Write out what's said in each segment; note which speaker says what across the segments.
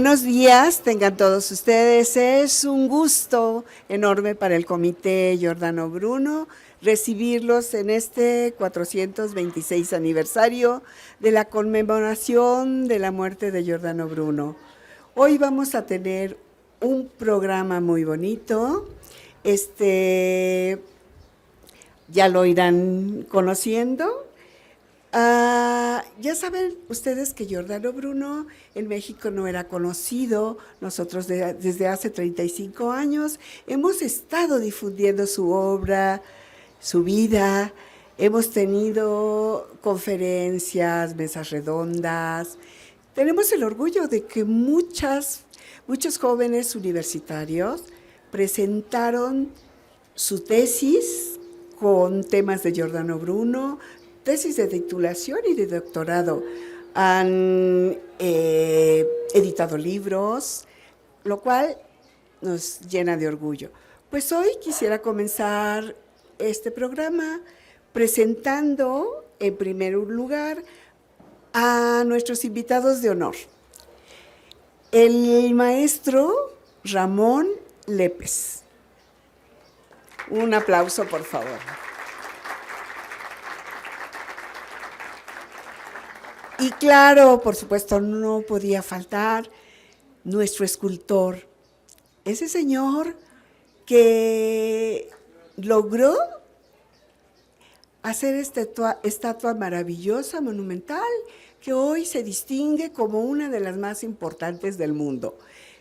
Speaker 1: Buenos días, tengan todos ustedes. Es un gusto enorme para el Comité Giordano Bruno recibirlos en este 426 aniversario de la conmemoración de la muerte de Giordano Bruno. Hoy vamos a tener un programa muy bonito. Ya lo irán conociendo. Ya saben ustedes que Giordano Bruno en México no era conocido. Nosotros desde hace 35 años hemos estado difundiendo su obra, su vida. Hemos tenido conferencias, mesas redondas. Tenemos el orgullo de que muchos jóvenes universitarios presentaron su tesis con temas de Giordano Bruno, tesis de titulación y de doctorado. Han editado libros, lo cual nos llena de orgullo. Pues hoy quisiera comenzar este programa presentando en primer lugar a nuestros invitados de honor. El maestro Ramón Lépez. Un aplauso, por favor. Y claro, por supuesto, no podía faltar nuestro escultor, ese señor que logró hacer esta estatua maravillosa, monumental, que hoy se distingue como una de las más importantes del mundo.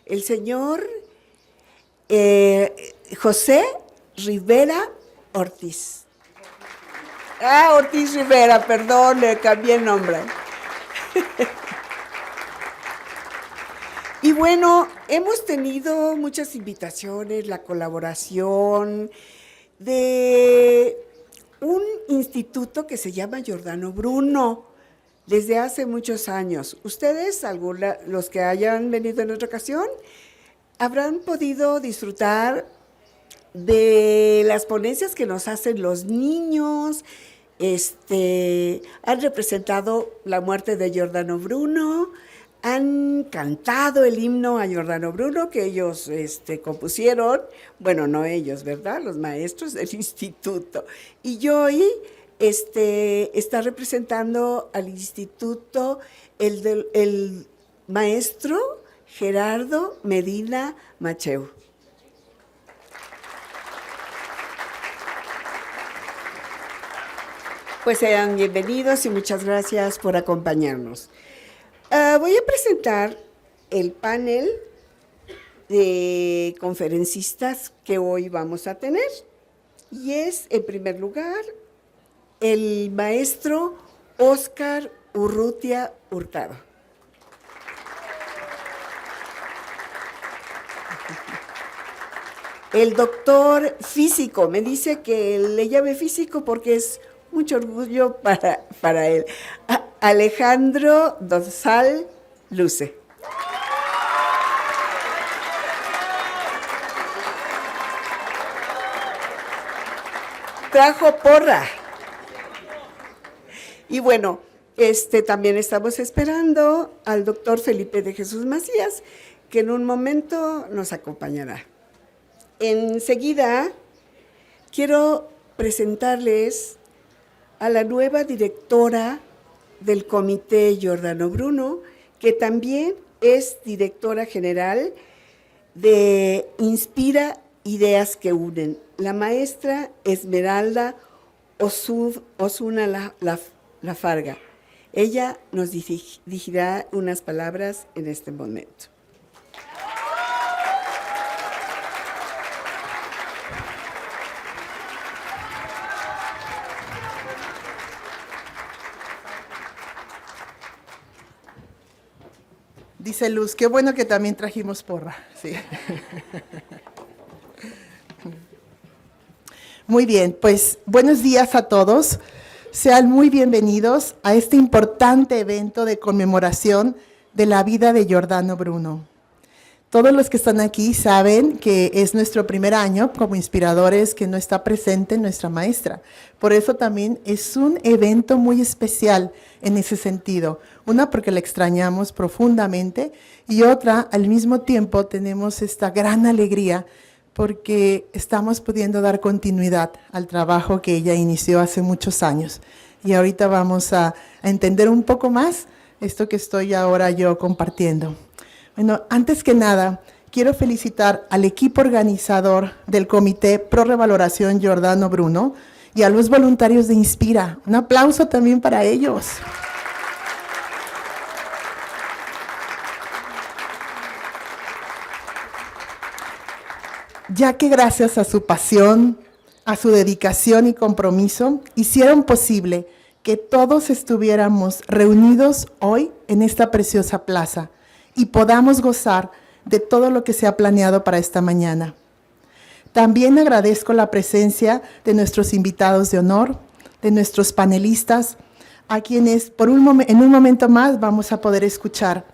Speaker 1: El señor José Rivera Ortiz. Ortiz Rivera, perdón, le cambié el nombre. Y bueno, hemos tenido muchas invitaciones, la colaboración de un instituto que se llama Giordano Bruno, desde hace muchos años. Ustedes, los que hayan venido en otra ocasión, habrán podido disfrutar de las ponencias que nos hacen los niños. Han representado la muerte de Giordano Bruno, han cantado el himno a Giordano Bruno que ellos compusieron, bueno, no ellos, ¿verdad? Los maestros del instituto. Y hoy está representando al instituto el maestro Gerardo Medina Macheu. Pues sean bienvenidos y muchas gracias por acompañarnos. Voy a presentar el panel de conferencistas que hoy vamos a tener. Y es, en primer lugar, el maestro Óscar Urrutia Hurtado. El doctor físico, me dice que le llame físico porque es mucho orgullo para él. Alejandro Dosal Luce. Trajo porra. Y bueno, también estamos esperando al doctor Felipe de Jesús Macías, que en un momento nos acompañará. Enseguida, quiero presentarles a la nueva directora del Comité Giordano Bruno, que también es directora general de Inspira Ideas que Unen, la maestra Esmeralda Osuna Lafarga. Ella nos dirigirá unas palabras en este momento.
Speaker 2: Dice Luz, qué bueno que también trajimos porra. Sí. Muy bien, pues buenos días a todos. Sean muy bienvenidos a este importante evento de conmemoración de la vida de Giordano Bruno. Todos los que están aquí saben que es nuestro primer año como inspiradores que no está presente nuestra maestra. Por eso también es un evento muy especial en ese sentido. Una, porque la extrañamos profundamente, y otra, al mismo tiempo tenemos esta gran alegría porque estamos pudiendo dar continuidad al trabajo que ella inició hace muchos años. Y ahorita vamos a entender un poco más esto que estoy ahora yo compartiendo. Bueno, antes que nada, quiero felicitar al equipo organizador del Comité Pro Revaloración Giordano Bruno y a los voluntarios de Inspira. Un aplauso también para ellos. Ya que gracias a su pasión, a su dedicación y compromiso, hicieron posible que todos estuviéramos reunidos hoy en esta preciosa plaza y podamos gozar de todo lo que se ha planeado para esta mañana. También agradezco la presencia de nuestros invitados de honor, de nuestros panelistas, a quienes en un momento más vamos a poder escuchar.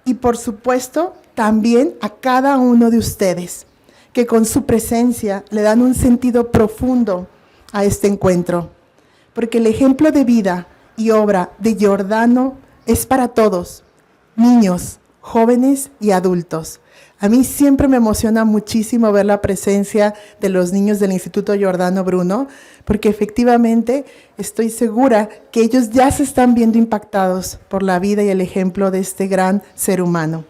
Speaker 2: Y por supuesto, también a cada uno de ustedes, que con su presencia le dan un sentido profundo a este encuentro. Porque el ejemplo de vida y obra de Giordano es para todos, niños, jóvenes y adultos. A mí siempre me emociona muchísimo ver la presencia de los niños del Instituto Giordano Bruno, porque efectivamente estoy segura que ellos ya se están viendo impactados por la vida y el ejemplo de este gran ser humano.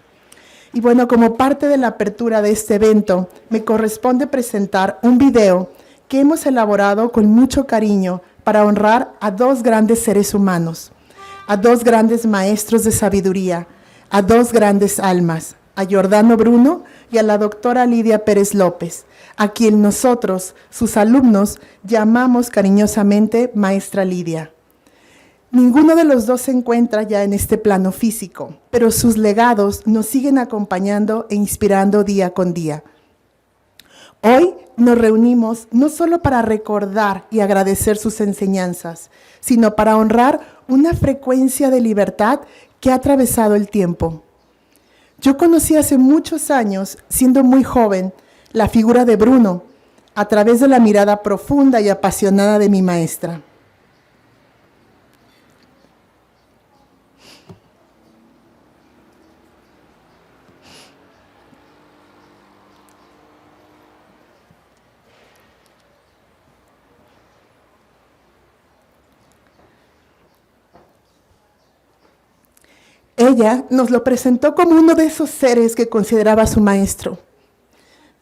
Speaker 2: Y bueno, como parte de la apertura de este evento, me corresponde presentar un video que hemos elaborado con mucho cariño para honrar a dos grandes seres humanos, a dos grandes maestros de sabiduría, a dos grandes almas, a Giordano Bruno y a la doctora Lidia Pérez López, a quien nosotros, sus alumnos, llamamos cariñosamente Maestra Lidia. Ninguno de los dos se encuentra ya en este plano físico, pero sus legados nos siguen acompañando e inspirando día con día. Hoy nos reunimos no solo para recordar y agradecer sus enseñanzas, sino para honrar una frecuencia de libertad que ha atravesado el tiempo. Yo conocí hace muchos años, siendo muy joven, la figura de Bruno, a través de la mirada profunda y apasionada de mi maestra. Ella nos lo presentó como uno de esos seres que consideraba su maestro,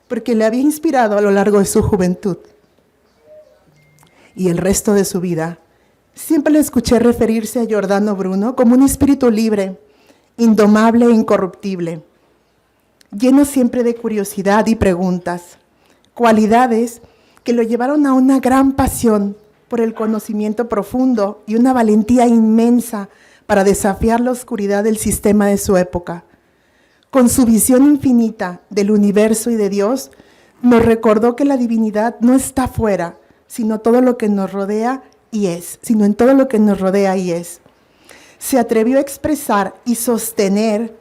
Speaker 2: porque le había inspirado a lo largo de su juventud. Y el resto de su vida, siempre le escuché referirse a Giordano Bruno como un espíritu libre, indomable e incorruptible, lleno siempre de curiosidad y preguntas, cualidades que lo llevaron a una gran pasión por el conocimiento profundo y una valentía inmensa para desafiar la oscuridad del sistema de su época. Con su visión infinita del universo y de Dios, nos recordó que la divinidad no está afuera, sino todo lo que nos rodea y es, sino en todo lo que nos rodea y es. Se atrevió a expresar y sostener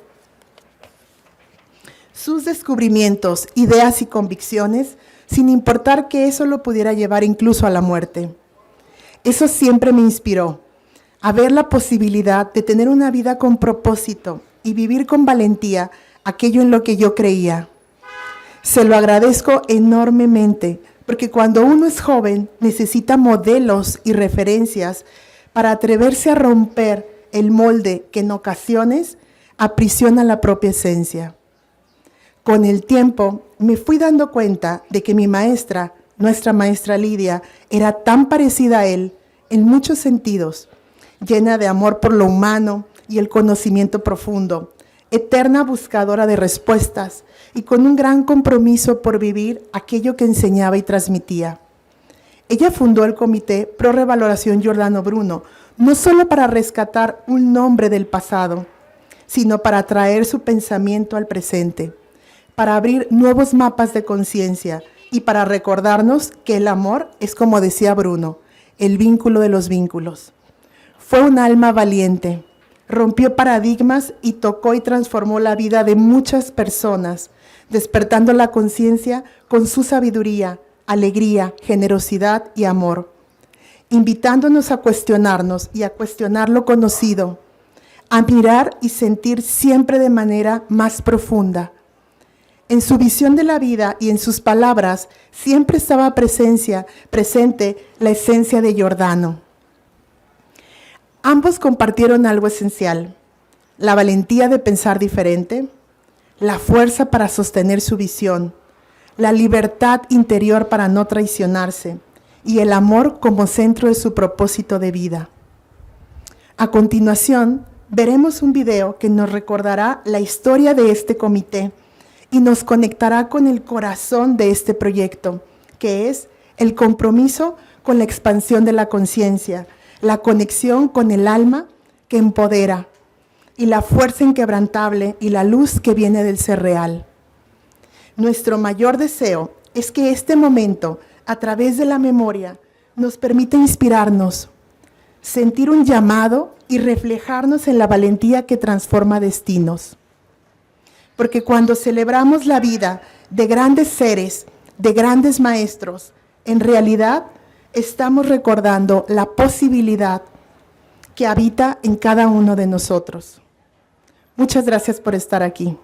Speaker 2: sus descubrimientos, ideas y convicciones, sin importar que eso lo pudiera llevar incluso a la muerte. Eso siempre me inspiró, a ver la posibilidad de tener una vida con propósito y vivir con valentía aquello en lo que yo creía. Se lo agradezco enormemente, porque cuando uno es joven necesita modelos y referencias para atreverse a romper el molde que en ocasiones aprisiona la propia esencia. Con el tiempo me fui dando cuenta de que mi maestra, nuestra maestra Lidia, era tan parecida a él en muchos sentidos, llena de amor por lo humano y el conocimiento profundo, eterna buscadora de respuestas y con un gran compromiso por vivir aquello que enseñaba y transmitía. Ella fundó el Comité Pro Revaloración Giordano Bruno, no solo para rescatar un nombre del pasado, sino para traer su pensamiento al presente, para abrir nuevos mapas de conciencia y para recordarnos que el amor es, como decía Bruno, el vínculo de los vínculos. Fue un alma valiente, rompió paradigmas y tocó y transformó la vida de muchas personas, despertando la conciencia con su sabiduría, alegría, generosidad y amor, invitándonos a cuestionarnos y a cuestionar lo conocido, a mirar y sentir siempre de manera más profunda. En su visión de la vida y en sus palabras siempre estaba presente la esencia de Giordano. Ambos compartieron algo esencial: la valentía de pensar diferente, la fuerza para sostener su visión, la libertad interior para no traicionarse y el amor como centro de su propósito de vida. A continuación, veremos un video que nos recordará la historia de este comité y nos conectará con el corazón de este proyecto, que es el compromiso con la expansión de la conciencia, la conexión con el alma que empodera y la fuerza inquebrantable y la luz que viene del ser real. Nuestro mayor deseo es que este momento, a través de la memoria, nos permita inspirarnos, sentir un llamado y reflejarnos en la valentía que transforma destinos. Porque cuando celebramos la vida de grandes seres, de grandes maestros, en realidad estamos recordando la posibilidad que habita en cada uno de nosotros. Muchas gracias por estar aquí.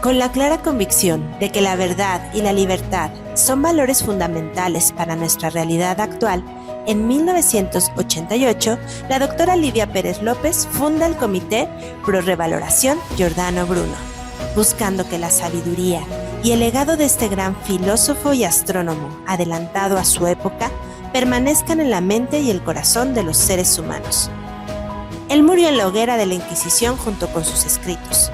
Speaker 3: Con la clara convicción de que la verdad y la libertad son valores fundamentales para nuestra realidad actual, en 1988, la doctora Lidia Pérez López funda el Comité Pro Revaloración Giordano Bruno, buscando que la sabiduría y el legado de este gran filósofo y astrónomo adelantado a su época permanezcan en la mente y el corazón de los seres humanos. Él murió en la hoguera de la Inquisición junto con sus escritos.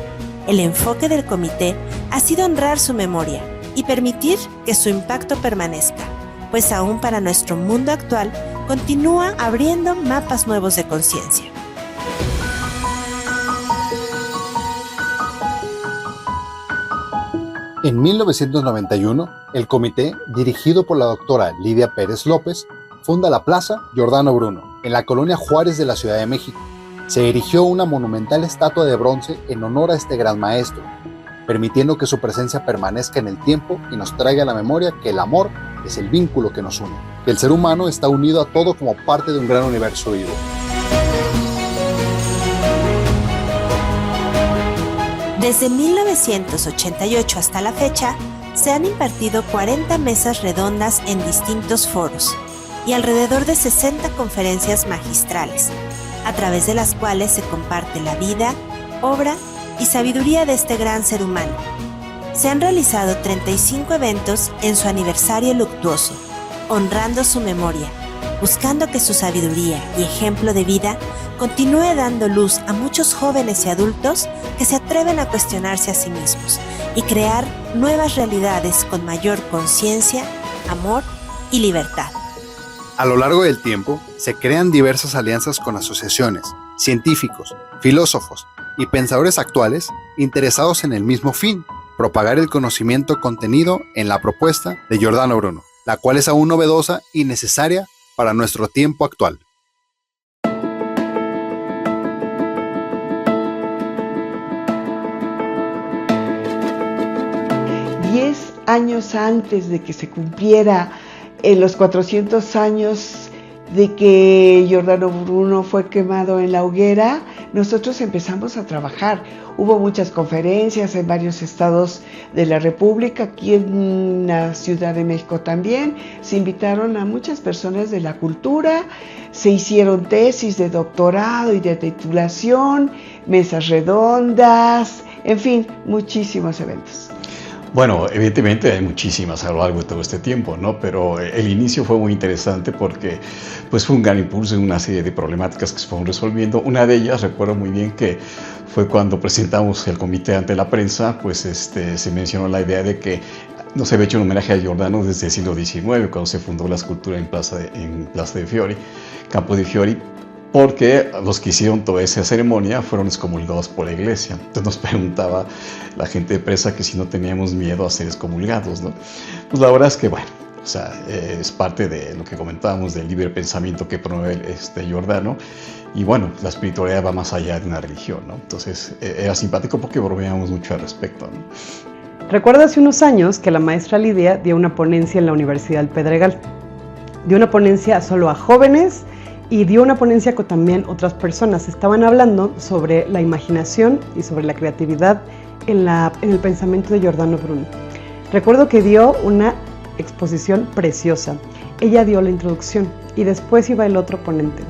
Speaker 3: El enfoque del comité ha sido honrar su memoria y permitir que su impacto permanezca, pues aún para nuestro mundo actual continúa abriendo mapas nuevos de conciencia.
Speaker 4: En 1991, el comité, dirigido por la doctora Lidia Pérez López, funda la Plaza Giordano Bruno, en la colonia Juárez de la Ciudad de México. Se erigió una monumental estatua de bronce en honor a este gran maestro, permitiendo que su presencia permanezca en el tiempo y nos traiga a la memoria que el amor es el vínculo que nos une, que el ser humano está unido a todo como parte de un gran universo vivo.
Speaker 3: Desde 1988 hasta la fecha, se han impartido 40 mesas redondas en distintos foros y alrededor de 60 conferencias magistrales, a través de las cuales se comparte la vida, obra y sabiduría de este gran ser humano. Se han realizado 35 eventos en su aniversario luctuoso, honrando su memoria, buscando que su sabiduría y ejemplo de vida continúe dando luz a muchos jóvenes y adultos que se atreven a cuestionarse a sí mismos y crear nuevas realidades con mayor conciencia, amor y libertad.
Speaker 4: A lo largo del tiempo, se crean diversas alianzas con asociaciones, científicos, filósofos y pensadores actuales interesados en el mismo fin, propagar el conocimiento contenido en la propuesta de Giordano Bruno, la cual es aún novedosa y necesaria para nuestro tiempo actual.
Speaker 1: 10 años antes de que se cumpliera los 400 años de que Giordano Bruno fue quemado en la hoguera, nosotros empezamos a trabajar. Hubo muchas conferencias en varios estados de la República, aquí en la Ciudad de México también. Se invitaron a muchas personas de la cultura, se hicieron tesis de doctorado y de titulación, mesas redondas, en fin, muchísimos eventos.
Speaker 5: Bueno, evidentemente hay muchísimas a lo largo de todo este tiempo, ¿no? Pero el inicio fue muy interesante porque pues, fue un gran impulso en una serie de problemáticas que se fueron resolviendo. Una de ellas, recuerdo muy bien que fue cuando presentamos el comité ante la prensa, pues se mencionó la idea de que no se había hecho un homenaje a Giordano desde el siglo XIX, cuando se fundó la escultura en Plaza de Fiori, Campo de Fiori, porque los que hicieron toda esa ceremonia fueron excomulgados por la iglesia. Entonces nos preguntaba la gente de prensa que si no teníamos miedo a ser excomulgados, ¿no? Pues la verdad es que, bueno, o sea, es parte de lo que comentábamos del libre pensamiento que promueve Giordano, y bueno, la espiritualidad va más allá de una religión, ¿no? Entonces era simpático porque bromeábamos mucho al respecto, ¿no?
Speaker 6: Recuerdo hace unos años que la maestra Lidia dio una ponencia en la Universidad del Pedregal. Dio una ponencia solo a jóvenes y dio una ponencia con también otras personas. Estaban hablando sobre la imaginación y sobre la creatividad en el pensamiento de Giordano Bruno. Recuerdo que dio una exposición preciosa. Ella dio la introducción y después iba el otro ponente.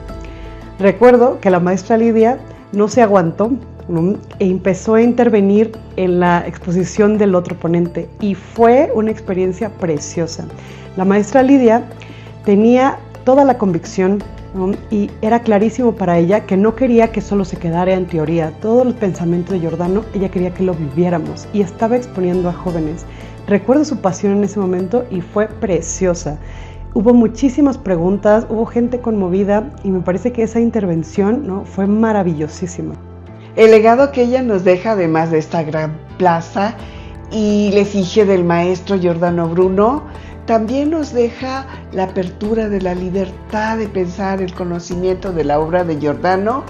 Speaker 6: Recuerdo que la maestra Lidia no se aguantó, ¿no? E empezó a intervenir en la exposición del otro ponente y fue una experiencia preciosa. La maestra Lidia tenía toda la convicción, ¿no? Y era clarísimo para ella que no quería que solo se quedara en teoría. Todo el pensamiento de Giordano, ella quería que lo viviéramos y estaba exponiendo a jóvenes. Recuerdo su pasión en ese momento y fue preciosa. Hubo muchísimas preguntas, hubo gente conmovida y me parece que esa intervención, ¿no? Fue maravillosísima.
Speaker 1: El legado que ella nos deja, además de esta gran plaza y la efigie del maestro Giordano Bruno, también nos deja la apertura de la libertad de pensar, el conocimiento de la obra de Giordano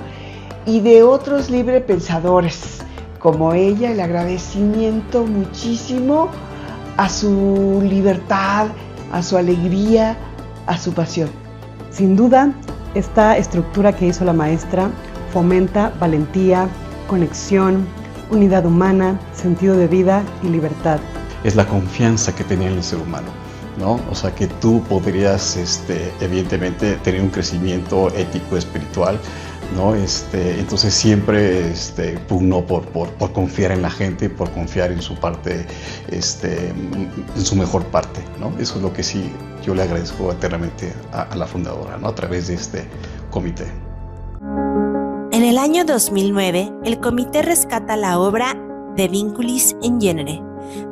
Speaker 1: y de otros librepensadores como ella, el agradecimiento muchísimo a su libertad, a su alegría, a su pasión.
Speaker 6: Sin duda, esta estructura que hizo la maestra fomenta valentía, conexión, unidad humana, sentido de vida y libertad.
Speaker 5: Es la confianza que tenía en el ser humano, ¿no? O sea, que tú podrías, evidentemente, tener un crecimiento ético, espiritual, ¿no? Entonces siempre pugnó por confiar en la gente, por confiar en su parte, en su mejor parte, ¿no? Eso es lo que sí yo le agradezco eternamente a la fundadora, ¿no? A través de este comité.
Speaker 3: En el año 2009, el comité rescata la obra De Vinculis in Genere,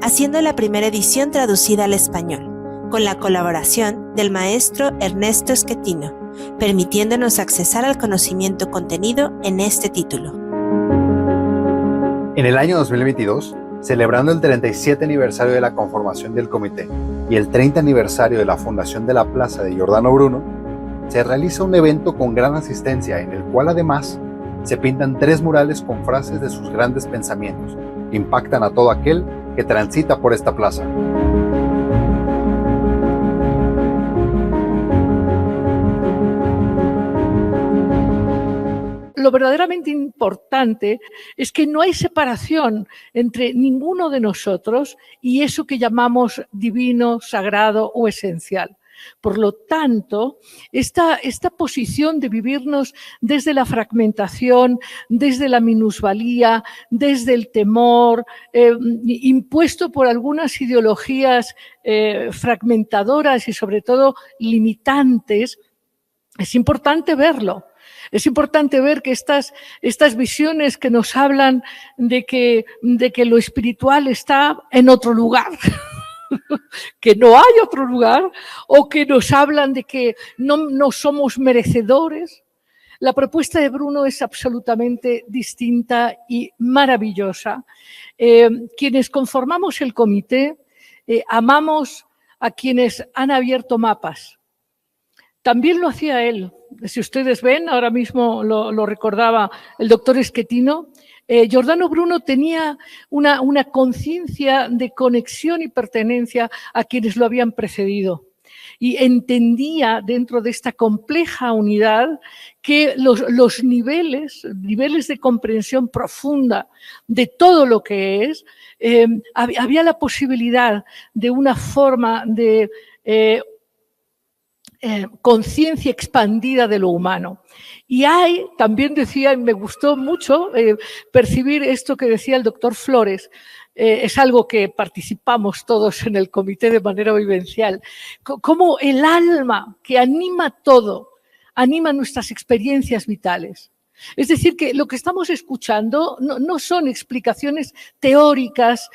Speaker 3: haciendo la primera edición traducida al español, con la colaboración del maestro Ernesto Schettino, permitiéndonos accesar al conocimiento contenido en este título.
Speaker 4: En el año 2022, celebrando el 37 aniversario de la conformación del comité y el 30 aniversario de la fundación de la Plaza de Giordano Bruno, se realiza un evento con gran asistencia en el cual además se pintan 3 murales con frases de sus grandes pensamientos que impactan a todo aquel que transita por esta plaza.
Speaker 7: Lo verdaderamente importante es que no hay separación entre ninguno de nosotros y eso que llamamos divino, sagrado o esencial. Por lo tanto, esta posición de vivirnos desde la fragmentación, desde la minusvalía, desde el temor, impuesto por algunas ideologías fragmentadoras y sobre todo limitantes, es importante verlo. Es importante ver que estas visiones que nos hablan de que lo espiritual está en otro lugar, que no hay otro lugar, o que nos hablan de que no somos merecedores. La propuesta de Bruno es absolutamente distinta y maravillosa. Quienes conformamos el comité amamos a quienes han abierto mapas. También lo hacía él. Si ustedes ven, ahora mismo lo recordaba el doctor Schettino, Giordano Bruno tenía una conciencia de conexión y pertenencia a quienes lo habían precedido. y entendía dentro de esta compleja unidad que los niveles de comprensión profunda de todo lo que es, había la posibilidad de una forma de conciencia expandida de lo humano. Y hay, también decía, y me gustó mucho percibir esto que decía el doctor Flores, es algo que participamos todos en el comité de manera vivencial, como el alma que anima todo, anima nuestras experiencias vitales. Es decir, que lo que estamos escuchando no son explicaciones teóricas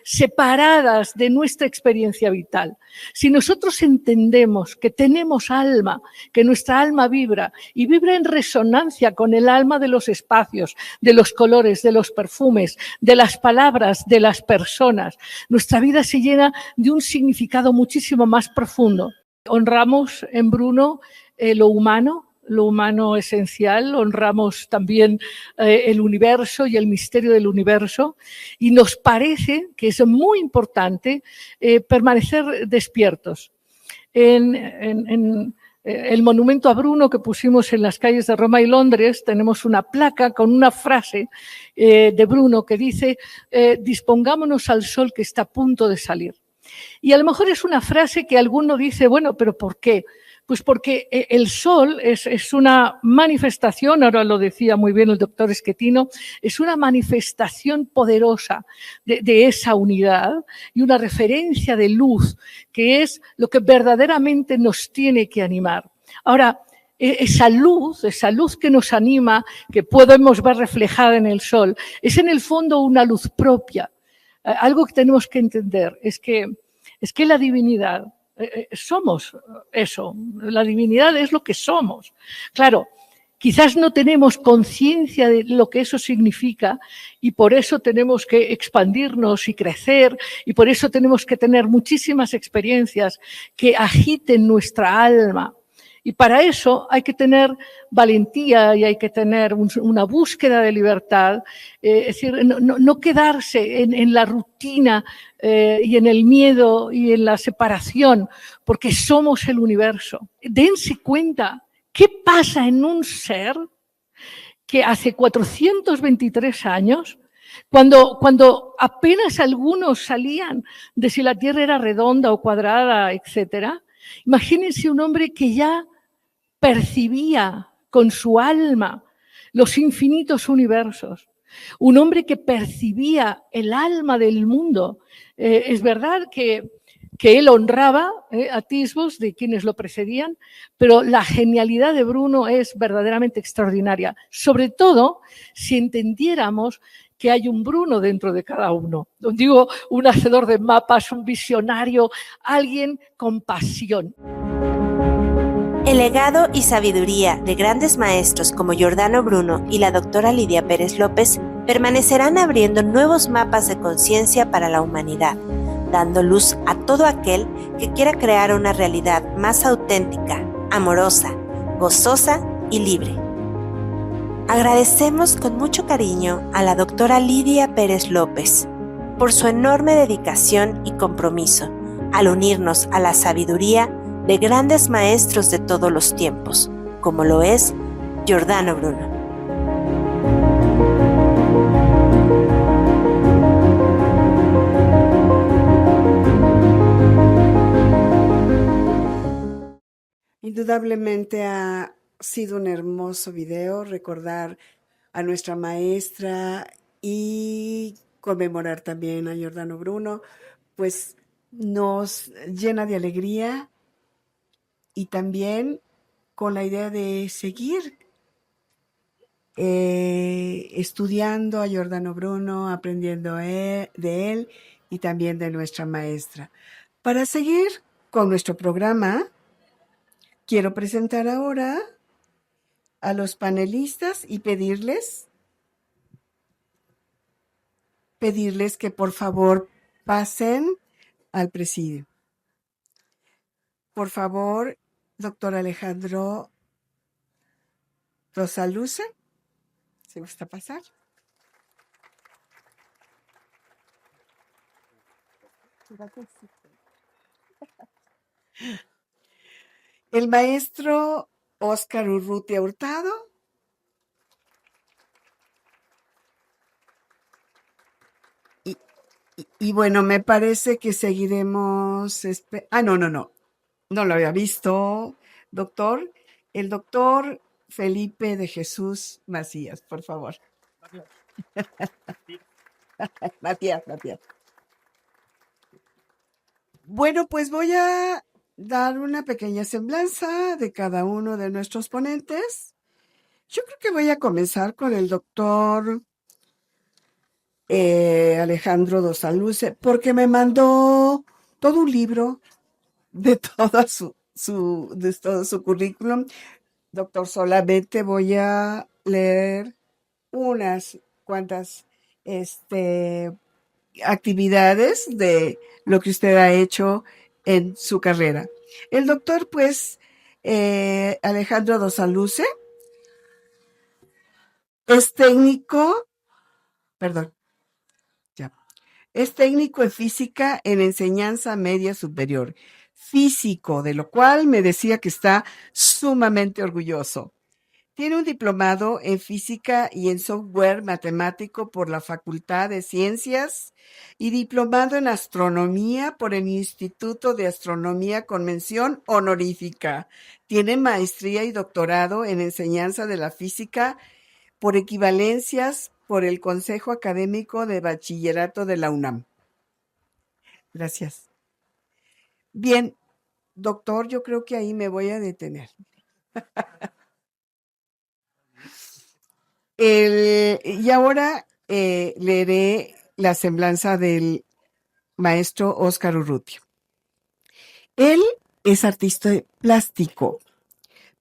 Speaker 7: separadas de nuestra experiencia vital. Si nosotros entendemos que tenemos alma, que nuestra alma vibra y vibra en resonancia con el alma de los espacios, de los colores, de los perfumes, de las palabras, de las personas, nuestra vida se llena de un significado muchísimo más profundo. Honramos en Bruno lo humano esencial, honramos también el universo y el misterio del universo, y nos parece que es muy importante permanecer despiertos. En el monumento a Bruno que pusimos en las calles de Roma y Londres tenemos una placa con una frase de Bruno que dice dispongámonos al sol que está a punto de salir. Y a lo mejor es una frase que alguno dice, bueno, ¿pero por qué? Pues porque el sol es una manifestación, ahora lo decía muy bien el doctor Schettino, es una manifestación poderosa de esa unidad y una referencia de luz, que es lo que verdaderamente nos tiene que animar. Ahora, esa luz que nos anima, que podemos ver reflejada en el sol, es en el fondo una luz propia. Algo que tenemos que entender es que la divinidad, somos eso, la divinidad es lo que somos. Claro, quizás no tenemos conciencia de lo que eso significa y por eso tenemos que expandirnos y crecer y por eso tenemos que tener muchísimas experiencias que agiten nuestra alma. Y para eso hay que tener valentía y hay que tener una búsqueda de libertad, es decir, no quedarse en la rutina y en el miedo y en la separación, porque somos el universo. Dense cuenta, ¿qué pasa en un ser que hace 423 años, cuando apenas algunos salían de si la Tierra era redonda o cuadrada, etcétera? Imagínense un hombre que ya percibía con su alma los infinitos universos, un hombre que percibía el alma del mundo. Es verdad que él honraba atisbos de quienes lo precedían, pero la genialidad de Bruno es verdaderamente extraordinaria, sobre todo si entendiéramos que hay un Bruno dentro de cada uno. Digo, un hacedor de mapas, un visionario, alguien con pasión.
Speaker 3: El legado y sabiduría de grandes maestros como Giordano Bruno y la doctora Lidia Pérez López permanecerán abriendo nuevos mapas de conciencia para la humanidad, dando luz a todo aquel que quiera crear una realidad más auténtica, amorosa, gozosa y libre. Agradecemos con mucho cariño a la doctora Lidia Pérez López por su enorme dedicación y compromiso al unirnos a la sabiduría de grandes maestros de todos los tiempos, como lo es Giordano Bruno.
Speaker 1: Indudablemente ha sido un hermoso video recordar a nuestra maestra y conmemorar también a Giordano Bruno, pues nos llena de alegría y también con la idea de seguir estudiando a Giordano Bruno, aprendiendo de él y también de nuestra maestra. Para seguir con nuestro programa, quiero presentar ahora a los panelistas y pedirles que por favor pasen al presidio. Por favor, doctor Alejandro Rosaluce, ¿se gusta pasar? El maestro Óscar Urrutia Hurtado. Y bueno, me parece que seguiremos. No lo había visto, doctor. El doctor Felipe de Jesús Macías, por favor. Matías. Bueno, pues voy a dar una pequeña semblanza de cada uno de nuestros ponentes. Yo creo que voy a comenzar con el doctor Alejandro Dosaluce, porque me mandó todo un libro de todo su currículum. Doctor, solamente voy a leer unas cuantas actividades de lo que usted ha hecho en su carrera. El doctor, pues, Alejandro Dosaluce, es técnico en física en enseñanza media superior. Físico, de lo cual me decía que está sumamente orgulloso. Tiene un diplomado en física y en software matemático por la Facultad de Ciencias y diplomado en astronomía por el Instituto de Astronomía con mención honorífica. Tiene maestría y doctorado en enseñanza de la física por equivalencias por el Consejo Académico de Bachillerato de la UNAM. Gracias. Bien, doctor, yo creo que ahí me voy a detener. Y ahora leeré la semblanza del maestro Óscar Urrutia. Él es artista plástico,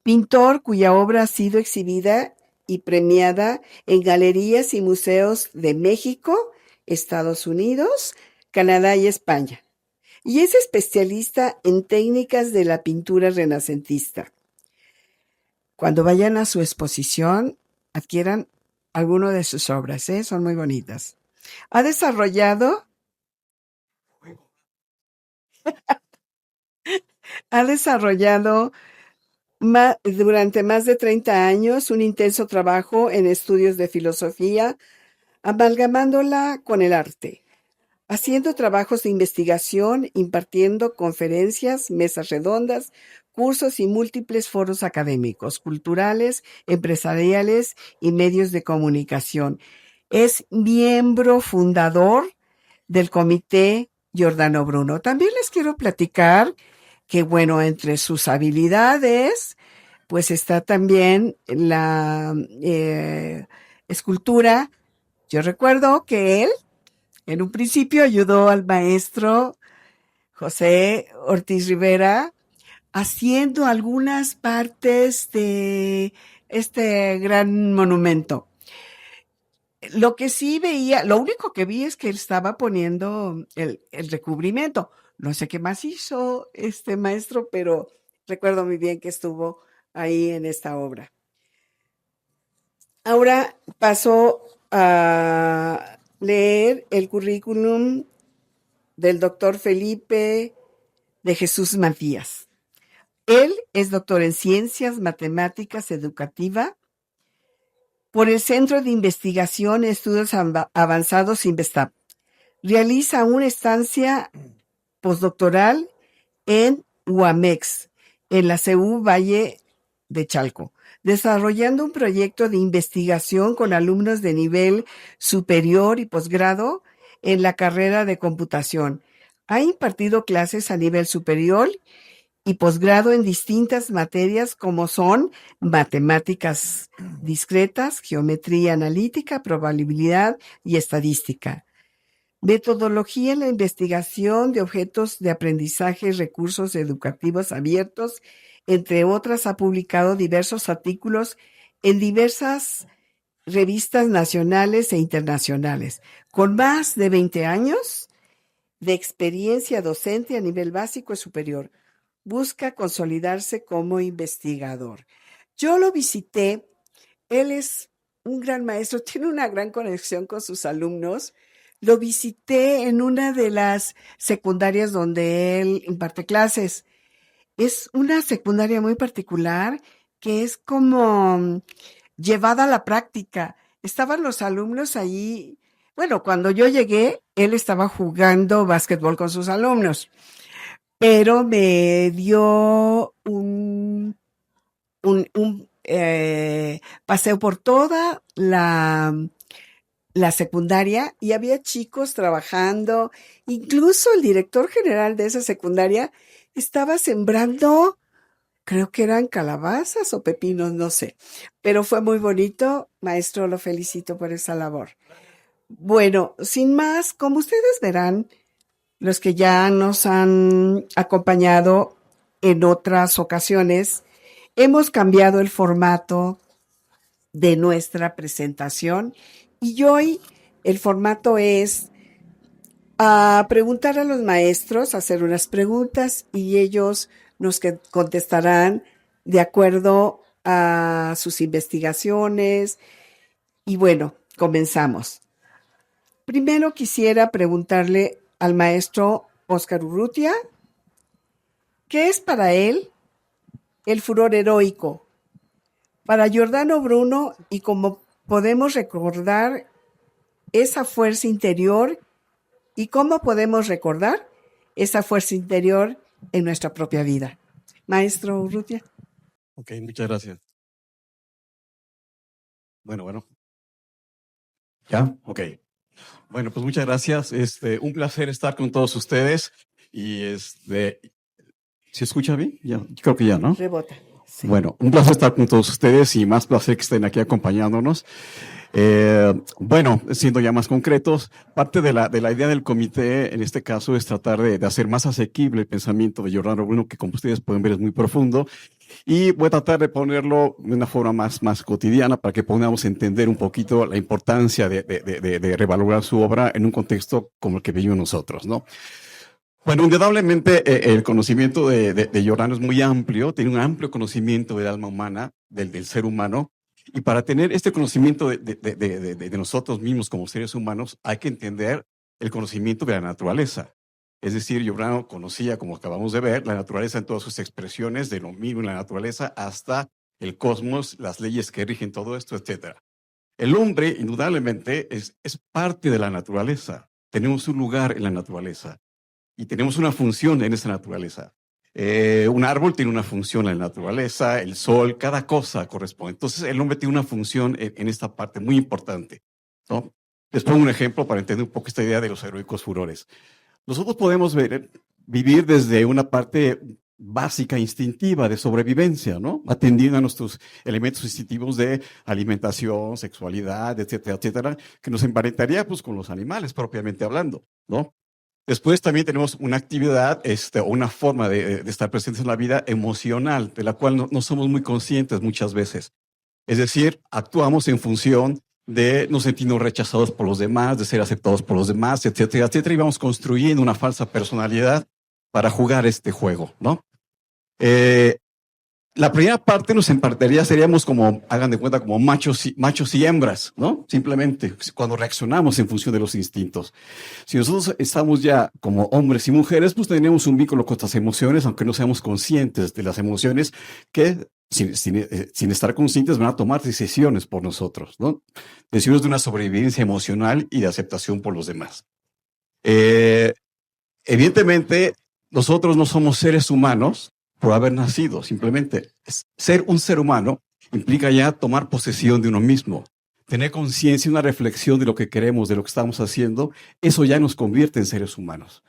Speaker 1: pintor cuya obra ha sido exhibida y premiada en galerías y museos de México, Estados Unidos, Canadá y España. Y es especialista en técnicas de la pintura renacentista. Cuando vayan a su exposición, adquieran alguno de sus obras, son muy bonitas. Ha desarrollado durante más de 30 años un intenso trabajo en estudios de filosofía, amalgamándola con el arte, haciendo trabajos de investigación, impartiendo conferencias, mesas redondas, cursos y múltiples foros académicos, culturales, empresariales y medios de comunicación. Es miembro fundador del Comité Giordano Bruno. También les quiero platicar que, bueno, entre sus habilidades, pues está también la escultura. Yo recuerdo que él, en un principio, ayudó al maestro José Ortiz Rivera haciendo algunas partes de este gran monumento. Lo que sí veía, lo único que vi es que él estaba poniendo el recubrimiento. No sé qué más hizo este maestro, pero recuerdo muy bien que estuvo ahí en esta obra. Ahora paso a leer el currículum del doctor Felipe de Jesús Macías. Él es doctor en Ciencias Matemáticas Educativa por el Centro de Investigación y Estudios Avanzados Investap. Realiza una estancia postdoctoral en UAMEX, en la CU Valle de Chalco, desarrollando un proyecto de investigación con alumnos de nivel superior y posgrado en la carrera de computación. Ha impartido clases a nivel superior y posgrado en distintas materias como son matemáticas discretas, geometría analítica, probabilidad y estadística. Metodología en la investigación de objetos de aprendizaje y recursos educativos abiertos, entre otras, ha publicado diversos artículos en diversas revistas nacionales e internacionales. Con más de 20 años de experiencia docente a nivel básico y superior, busca consolidarse como investigador. Yo lo visité, él es un gran maestro, tiene una gran conexión con sus alumnos. Lo visité en una de las secundarias donde él imparte clases Es una secundaria muy particular que es como llevada a la práctica. Estaban los alumnos ahí. Bueno, cuando yo llegué, él estaba jugando básquetbol con sus alumnos, pero me dio un paseo por toda la secundaria y había chicos trabajando. Incluso el director general de esa secundaria estaba sembrando, creo que eran calabazas o pepinos, no sé, pero fue muy bonito. Maestro, lo felicito por esa labor. Bueno, sin más, como ustedes verán, los que ya nos han acompañado en otras ocasiones, hemos cambiado el formato de nuestra presentación y hoy el formato es preguntar a los maestros, hacer unas preguntas y ellos nos contestarán de acuerdo a sus investigaciones. Y bueno, comenzamos. Primero quisiera preguntarle al maestro Óscar Urrutia, ¿qué es para él el furor heroico? Para Giordano Bruno, y cómo podemos recordar esa fuerza interior y cómo podemos recordar esa fuerza interior en nuestra propia vida. Maestro Urrutia.
Speaker 5: Ok, muchas gracias. Bueno. ¿Ya? Ok. Bueno, pues muchas gracias. Un placer estar con todos ustedes. Y ¿se escucha bien? Ya, yo creo que ya, ¿no?
Speaker 1: Rebota. Sí.
Speaker 5: Bueno, un placer estar con todos ustedes y más placer que estén aquí acompañándonos. Bueno, siendo ya más concretos, parte de la idea del comité en este caso es tratar de hacer más asequible el pensamiento de Giordano Bruno, que como ustedes pueden ver es muy profundo, y voy a tratar de ponerlo de una forma más cotidiana para que podamos entender un poquito la importancia de revalorar su obra en un contexto como el que vivimos nosotros, ¿no? Bueno, indudablemente el conocimiento de Giordano es muy amplio, tiene un amplio conocimiento del alma humana, del ser humano, y para tener este conocimiento de nosotros mismos como seres humanos hay que entender el conocimiento de la naturaleza. Es decir, Giordano conocía, como acabamos de ver, la naturaleza en todas sus expresiones, de lo mismo en la naturaleza hasta el cosmos, las leyes que rigen todo esto, etc. El hombre, indudablemente, es parte de la naturaleza. Tenemos un lugar en la naturaleza. Y tenemos una función en esa naturaleza. Un árbol tiene una función en la naturaleza, el sol, cada cosa corresponde. Entonces, el hombre tiene una función en esta parte muy importante, ¿no? Les pongo un ejemplo para entender un poco esta idea de los heroicos furores. Nosotros podemos vivir desde una parte básica, instintiva, de sobrevivencia, ¿no? Atendiendo a nuestros elementos instintivos de alimentación, sexualidad, etcétera, etcétera, que nos emparentaría pues, con los animales, propiamente hablando, ¿no? Después también tenemos una actividad, una forma de estar presentes en la vida emocional, de la cual no somos muy conscientes muchas veces. Es decir, actuamos en función de nos sentirnos rechazados por los demás, de ser aceptados por los demás, etcétera, etcétera, y vamos construyendo una falsa personalidad para jugar este juego, ¿no? La primera parte nos empartaría, seríamos como, hagan de cuenta, como machos y hembras, ¿no? Simplemente cuando reaccionamos en función de los instintos. Si nosotros estamos ya como hombres y mujeres, pues tenemos un vínculo con nuestras emociones, aunque no seamos conscientes de las emociones que, sin estar conscientes, van a tomar decisiones por nosotros, ¿no? Decisiones de una sobrevivencia emocional y de aceptación por los demás. Evidentemente, nosotros no somos seres humanos por haber nacido, simplemente ser un ser humano implica ya tomar posesión de uno mismo, tener conciencia y una reflexión de lo que queremos, de lo que estamos haciendo, eso ya nos convierte en seres humanos.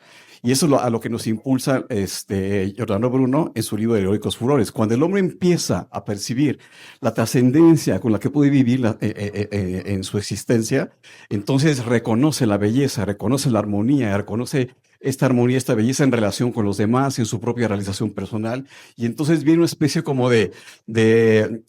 Speaker 5: Y eso es a lo que nos impulsa Giordano Bruno en su libro de Heroicos Furores. Cuando el hombre empieza a percibir la trascendencia con la que puede vivir en su existencia, entonces reconoce la belleza, reconoce la armonía, reconoce esta armonía, esta belleza en relación con los demás, en su propia realización personal, y entonces viene una especie como de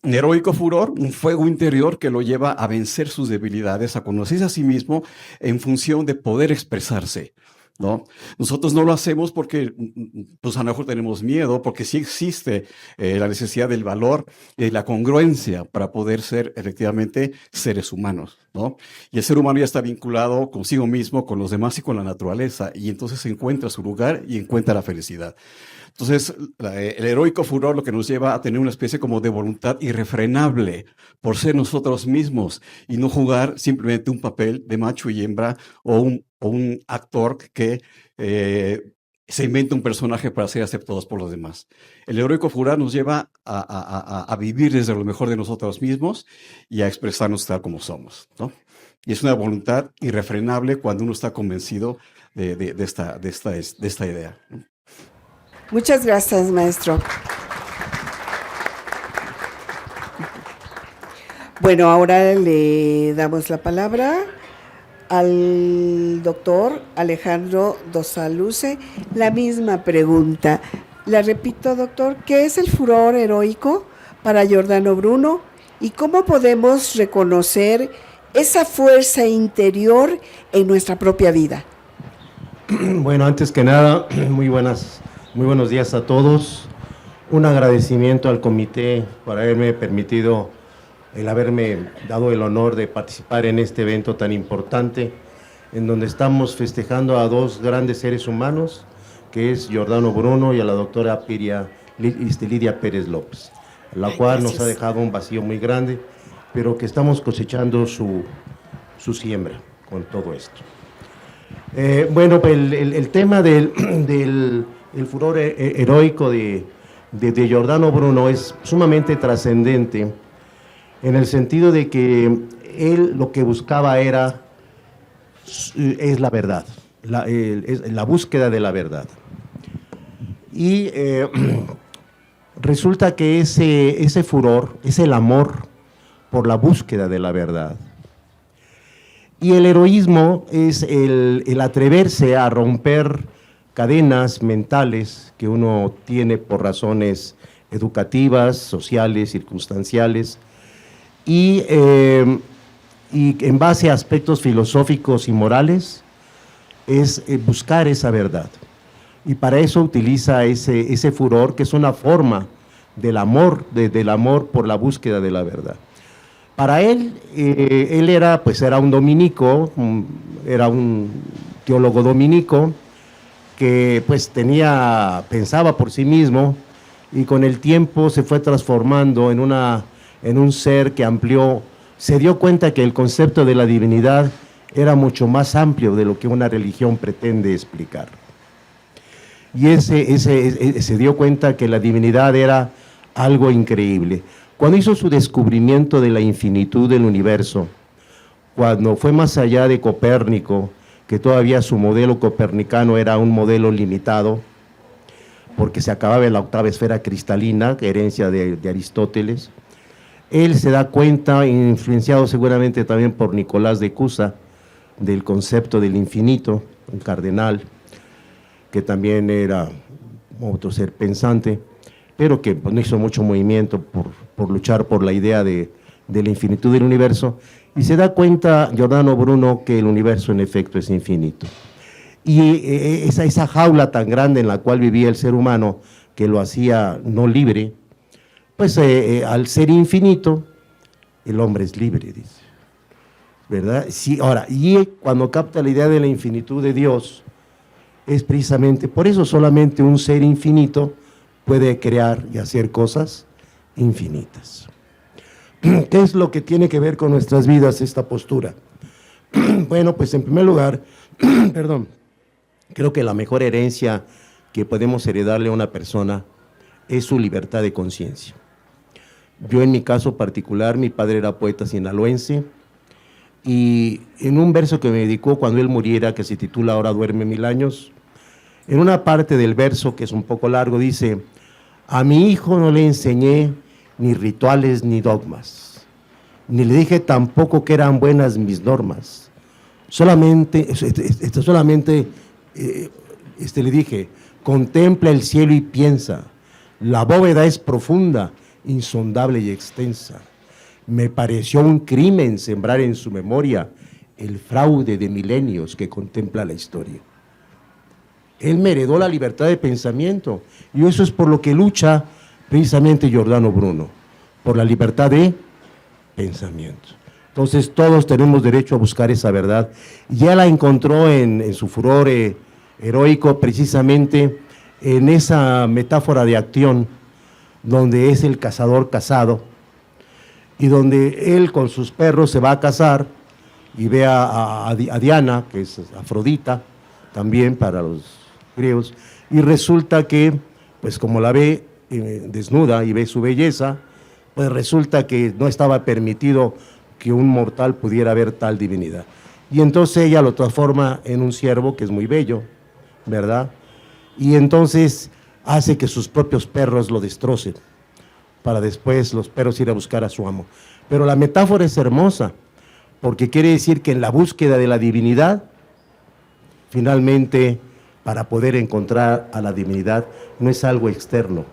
Speaker 5: heroico furor, un fuego interior que lo lleva a vencer sus debilidades, a conocerse a sí mismo en función de poder expresarse. ¿no? Nosotros no lo hacemos porque, pues a lo mejor tenemos miedo, porque sí existe la necesidad del valor y la congruencia para poder ser efectivamente seres humanos, ¿no? Y el ser humano ya está vinculado consigo mismo, con los demás y con la naturaleza, y entonces encuentra su lugar y encuentra la felicidad. Entonces, el heroico furor lo que nos lleva a tener una especie como de voluntad irrefrenable por ser nosotros mismos y no jugar simplemente un papel de macho y hembra o un actor que se inventa un personaje para ser aceptados por los demás. El heroico furor nos lleva a vivir desde lo mejor de nosotros mismos y a expresarnos tal como somos, ¿no? Y es una voluntad irrefrenable cuando uno está convencido de esta idea, ¿no?
Speaker 1: Muchas gracias, maestro. Bueno, ahora le damos la palabra al doctor Alejandro Dosaluce. La misma pregunta. La repito, doctor, ¿qué es el furor heroico para Giordano Bruno y cómo podemos reconocer esa fuerza interior en nuestra propia vida?
Speaker 8: Bueno, antes que nada, muy buenos días a todos. Un agradecimiento al comité por haberme permitido, el haberme dado el honor de participar en este evento tan importante, en donde estamos festejando a dos grandes seres humanos, que es Giordano Bruno y a la doctora Lidia Pérez López, la cual nos ha dejado un vacío muy grande, pero que estamos cosechando su siembra con todo esto. Bueno, el tema del furor heroico de Giordano Bruno es sumamente trascendente en el sentido de que él lo que buscaba es la verdad, la búsqueda de la verdad. Y resulta que ese furor es el amor por la búsqueda de la verdad. Y el heroísmo es el atreverse a romper cadenas mentales que uno tiene por razones educativas, sociales, circunstanciales, y en base a aspectos filosóficos y morales, es buscar esa verdad. Y para eso utiliza ese furor, que es una forma del amor por la búsqueda de la verdad. Para él, él era un dominico, era un teólogo dominico, que pues pensaba por sí mismo, y con el tiempo se fue transformando en un ser que amplió, se dio cuenta que el concepto de la divinidad era mucho más amplio de lo que una religión pretende explicar. Y se dio cuenta que la divinidad era algo increíble. Cuando hizo su descubrimiento de la infinitud del universo, cuando fue más allá de Copérnico, que todavía su modelo copernicano era un modelo limitado, porque se acababa en la octava esfera cristalina, herencia de Aristóteles, él se da cuenta, influenciado seguramente también por Nicolás de Cusa, del concepto del infinito, un cardenal, que también era otro ser pensante, pero que no hizo mucho movimiento por luchar por la idea de la infinitud del universo, y se da cuenta Giordano Bruno que el universo en efecto es infinito. Y esa jaula tan grande en la cual vivía el ser humano, que lo hacía no libre, pues al ser infinito, el hombre es libre, dice, ¿verdad? Sí, ahora, y cuando capta la idea de la infinitud de Dios, es precisamente por eso solamente un ser infinito puede crear y hacer cosas infinitas. ¿Qué es lo que tiene que ver con nuestras vidas esta postura? Bueno, pues en primer lugar, creo que la mejor herencia que podemos heredarle a una persona es su libertad de conciencia. Yo en mi caso particular, mi padre era poeta sinaloense, y en un verso que me dedicó cuando él muriera, que se titula Ahora duerme 1000 años, en una parte del verso, que es un poco largo, dice: a mi hijo no le enseñé ni rituales ni dogmas, ni le dije tampoco que eran buenas mis normas. Solamente le dije: contempla el cielo y piensa, la bóveda es profunda, insondable y extensa. Me pareció un crimen sembrar en su memoria el fraude de milenios que contempla la historia. Él me heredó la libertad de pensamiento. Y eso es por lo que lucha precisamente Giordano Bruno, por la libertad de pensamiento. Entonces todos tenemos derecho a buscar esa verdad. Ya la encontró en su furor heroico, precisamente en esa metáfora de acción, donde es el cazador cazado, y donde él con sus perros se va a cazar, y ve a Diana, que es Afrodita, también para los griegos, y resulta que, pues como la ve desnuda y ve su belleza, pues resulta que no estaba permitido que un mortal pudiera ver tal divinidad. Y entonces ella lo transforma en un ciervo que es muy bello, ¿verdad? Y entonces hace que sus propios perros lo destrocen, para después los perros ir a buscar a su amo. Pero la metáfora es hermosa, porque quiere decir que en la búsqueda de la divinidad, finalmente, para poder encontrar a la divinidad, no es algo externo,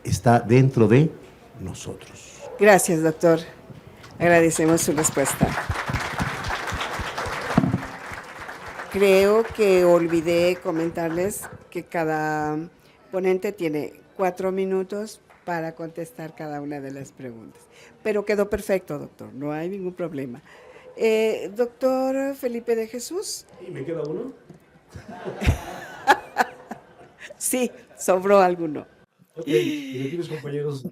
Speaker 8: está dentro de nosotros.
Speaker 1: Gracias, doctor. Agradecemos su respuesta. Creo que olvidé comentarles que cada ponente tiene 4 minutos para contestar cada una de las preguntas. Pero quedó perfecto, doctor, no hay ningún problema. Doctor Felipe de Jesús.
Speaker 9: ¿Y me queda uno?
Speaker 1: Sí, sobró alguno.
Speaker 9: Ok, mis queridos compañeros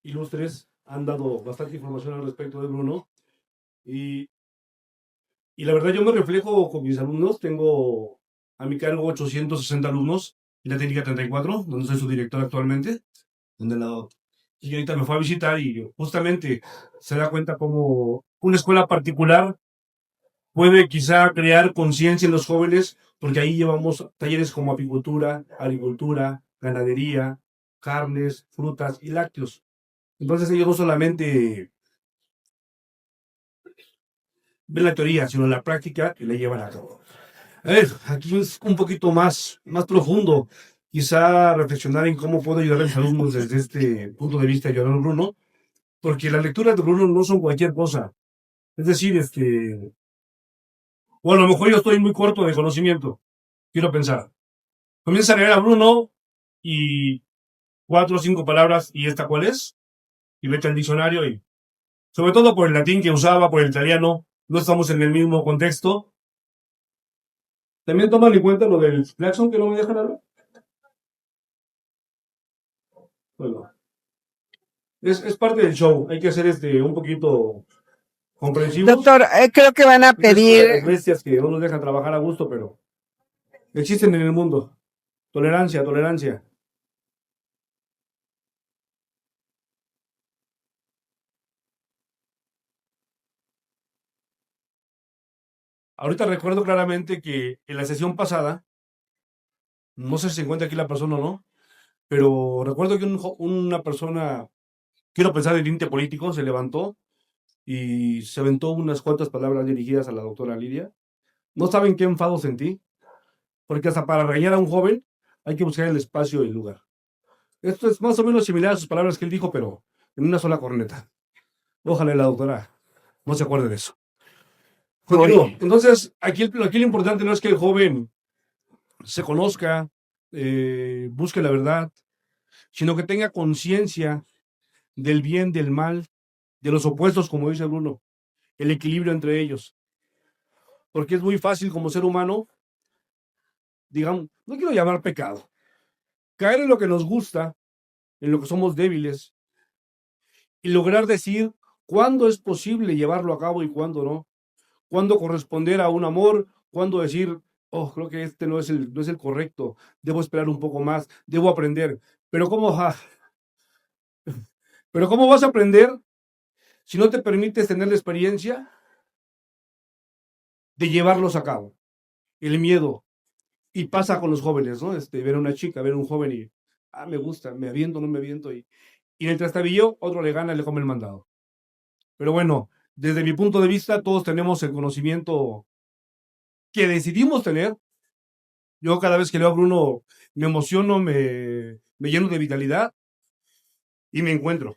Speaker 9: ilustres han dado bastante información al respecto de Bruno. Y la verdad yo me reflejo con mis alumnos. Tengo a mi cargo 860 alumnos en la técnica 34, donde soy su director actualmente, donde la señorita me fue a visitar y justamente se da cuenta cómo una escuela particular puede quizá crear conciencia en los jóvenes, porque ahí llevamos talleres como apicultura, agricultura, ganadería, carnes, frutas y lácteos. Entonces ellos no solamente ven la teoría, sino la práctica que la llevan a cabo. A ver, aquí es un poquito más profundo, quizá reflexionar en cómo puedo ayudar a mis alumnos desde este punto de vista de Giordano Bruno, porque las lecturas de Bruno no son cualquier cosa. Es decir, o a lo mejor yo estoy muy corto de conocimiento, quiero pensar. Comienza a leer a Bruno y 4 o 5 palabras, ¿y esta cuál es? Y vete al diccionario y, sobre todo por el latín que usaba, por el italiano, no estamos en el mismo contexto. También toman en cuenta lo del claxon que no me dejan hablar. Bueno, es parte del show, hay que ser un poquito comprensivos.
Speaker 1: Doctor, creo que van a pedir...
Speaker 9: Las bestias que no nos dejan trabajar a gusto, pero existen en el mundo. Tolerancia, tolerancia. Ahorita recuerdo claramente que en la sesión pasada, no sé si se encuentra aquí la persona o no, pero recuerdo que una persona, quiero pensar en tinte político, se levantó y se aventó unas cuantas palabras dirigidas a la doctora Lidia. No saben qué enfado sentí, porque hasta para regañar a un joven hay que buscar el espacio y el lugar. Esto es más o menos similar a sus palabras que él dijo, pero en una sola corneta. Ojalá la doctora no se acuerde de eso. Continúo. Entonces, aquí lo importante no es que el joven se conozca, busque la verdad, sino que tenga conciencia del bien, del mal, de los opuestos, como dice Bruno, el equilibrio entre ellos. Porque es muy fácil como ser humano, digamos, no quiero llamar pecado, caer en lo que nos gusta, en lo que somos débiles, y lograr decir cuándo es posible llevarlo a cabo y cuándo no. Cuándo corresponder a un amor, cuándo decir, oh, creo que este no es el correcto, debo esperar un poco más, debo aprender. Pero ¿cómo vas a aprender si no te permites tener la experiencia de llevarlos a cabo? El miedo. Y pasa con los jóvenes, ¿no? Ver a una chica, ver a un joven y, me gusta, me aviento, no me aviento. Y en el trastabillo, otro le gana y le come el mandado. Pero bueno, desde mi punto de vista, todos tenemos el conocimiento que decidimos tener. Yo cada vez que leo a Bruno me emociono, me lleno de vitalidad y me encuentro.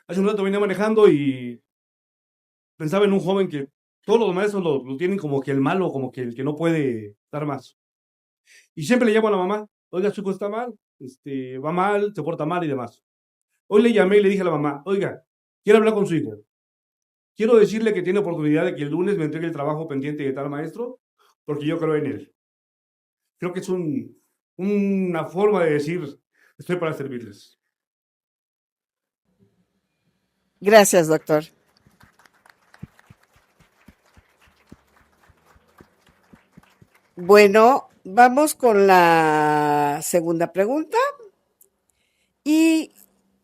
Speaker 9: Hace un rato venía manejando y pensaba en un joven que todos los maestros lo tienen como que el malo, como que el que no puede dar más. Y siempre le llamo a la mamá, oiga, su hijo está mal, va mal, se porta mal y demás. Hoy le llamé y le dije a la mamá, oiga, quiero hablar con su hijo. Quiero decirle que tiene oportunidad de que el lunes me entregue el trabajo pendiente de tal maestro, porque yo creo en él. Creo que es una forma de decir, estoy para servirles.
Speaker 1: Gracias, doctor. Bueno, vamos con la segunda pregunta. Y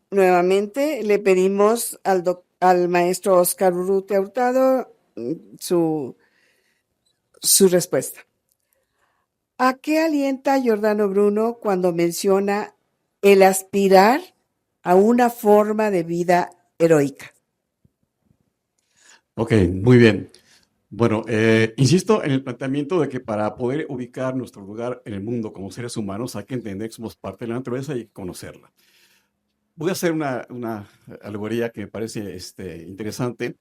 Speaker 1: nuevamente le pedimos al maestro Óscar Urrutia Hurtado su respuesta. ¿A qué alienta Giordano Bruno cuando menciona el aspirar a una forma de vida heroica?
Speaker 5: Ok, muy bien. Bueno, insisto en el planteamiento de que para poder ubicar nuestro lugar en el mundo como seres humanos hay que entender que somos parte de la naturaleza y conocerla. Voy a hacer una alegoría que me parece interesante.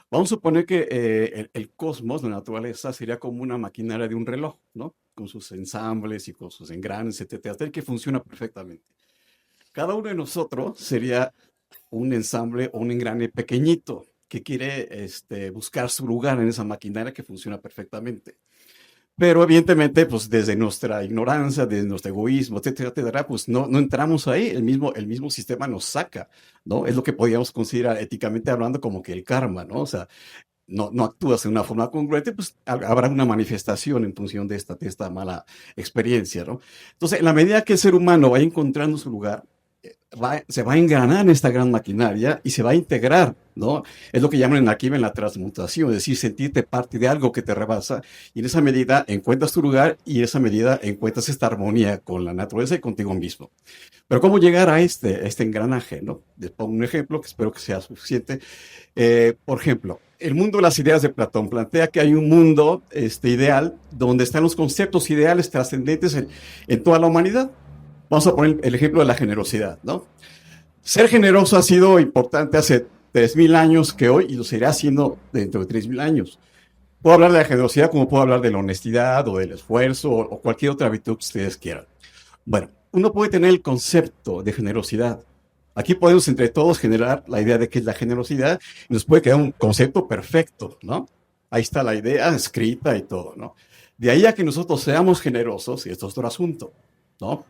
Speaker 5: Vamos a suponer que el cosmos, la naturaleza, sería como una maquinaria de un reloj, ¿no? Con sus ensambles y con sus engranes, etcétera, hasta el que funciona perfectamente. Cada uno de nosotros sería un ensamble o un engrane pequeñito que quiere buscar su lugar en esa maquinaria que funciona perfectamente. Pero evidentemente, pues desde nuestra ignorancia, desde nuestro egoísmo, etcétera, etcétera, pues no entramos ahí, el mismo sistema nos saca, ¿no? Es lo que podríamos considerar éticamente hablando como que el karma, ¿no? O sea, no actúas de una forma congruente, pues habrá una manifestación en función de esta mala experiencia, ¿no? Entonces, en la medida que el ser humano vaya encontrando su lugar, se va a engranar en esta gran maquinaria y se va a integrar, ¿no? Es lo que llaman en alquimia la transmutación, es decir, sentirte parte de algo que te rebasa y en esa medida encuentras tu lugar y en esa medida encuentras esta armonía con la naturaleza y contigo mismo. Pero ¿cómo llegar a este engranaje, ¿no? Les pongo un ejemplo que espero que sea suficiente. Por ejemplo, el mundo de las ideas de Platón plantea que hay un mundo ideal donde están los conceptos ideales trascendentes en toda la humanidad. Vamos a poner el ejemplo de la generosidad, ¿no? Ser generoso ha sido importante hace 3.000 años que hoy y lo seguirá siendo dentro de 3.000 años. Puedo hablar de la generosidad como puedo hablar de la honestidad o del esfuerzo o cualquier otra virtud que ustedes quieran. Bueno, uno puede tener el concepto de generosidad. Aquí podemos entre todos generar la idea de qué es la generosidad y nos puede quedar un concepto perfecto, ¿no? Ahí está la idea escrita y todo, ¿no? De ahí a que nosotros seamos generosos, y esto es otro asunto, ¿no?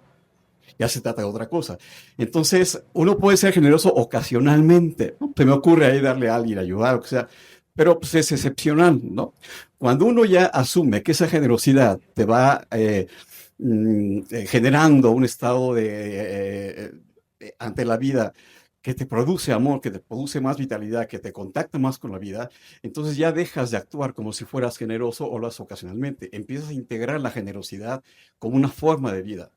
Speaker 5: Ya se trata de otra cosa. Entonces, uno puede ser generoso ocasionalmente, ¿no? Se me ocurre ahí darle a alguien, ayudar, o sea, pero pues es excepcional, ¿no? Cuando uno ya asume que esa generosidad te va generando un estado ante la vida que te produce amor, que te produce más vitalidad, que te contacta más con la vida, entonces ya dejas de actuar como si fueras generoso o lo haces ocasionalmente. Empiezas a integrar la generosidad como una forma de vida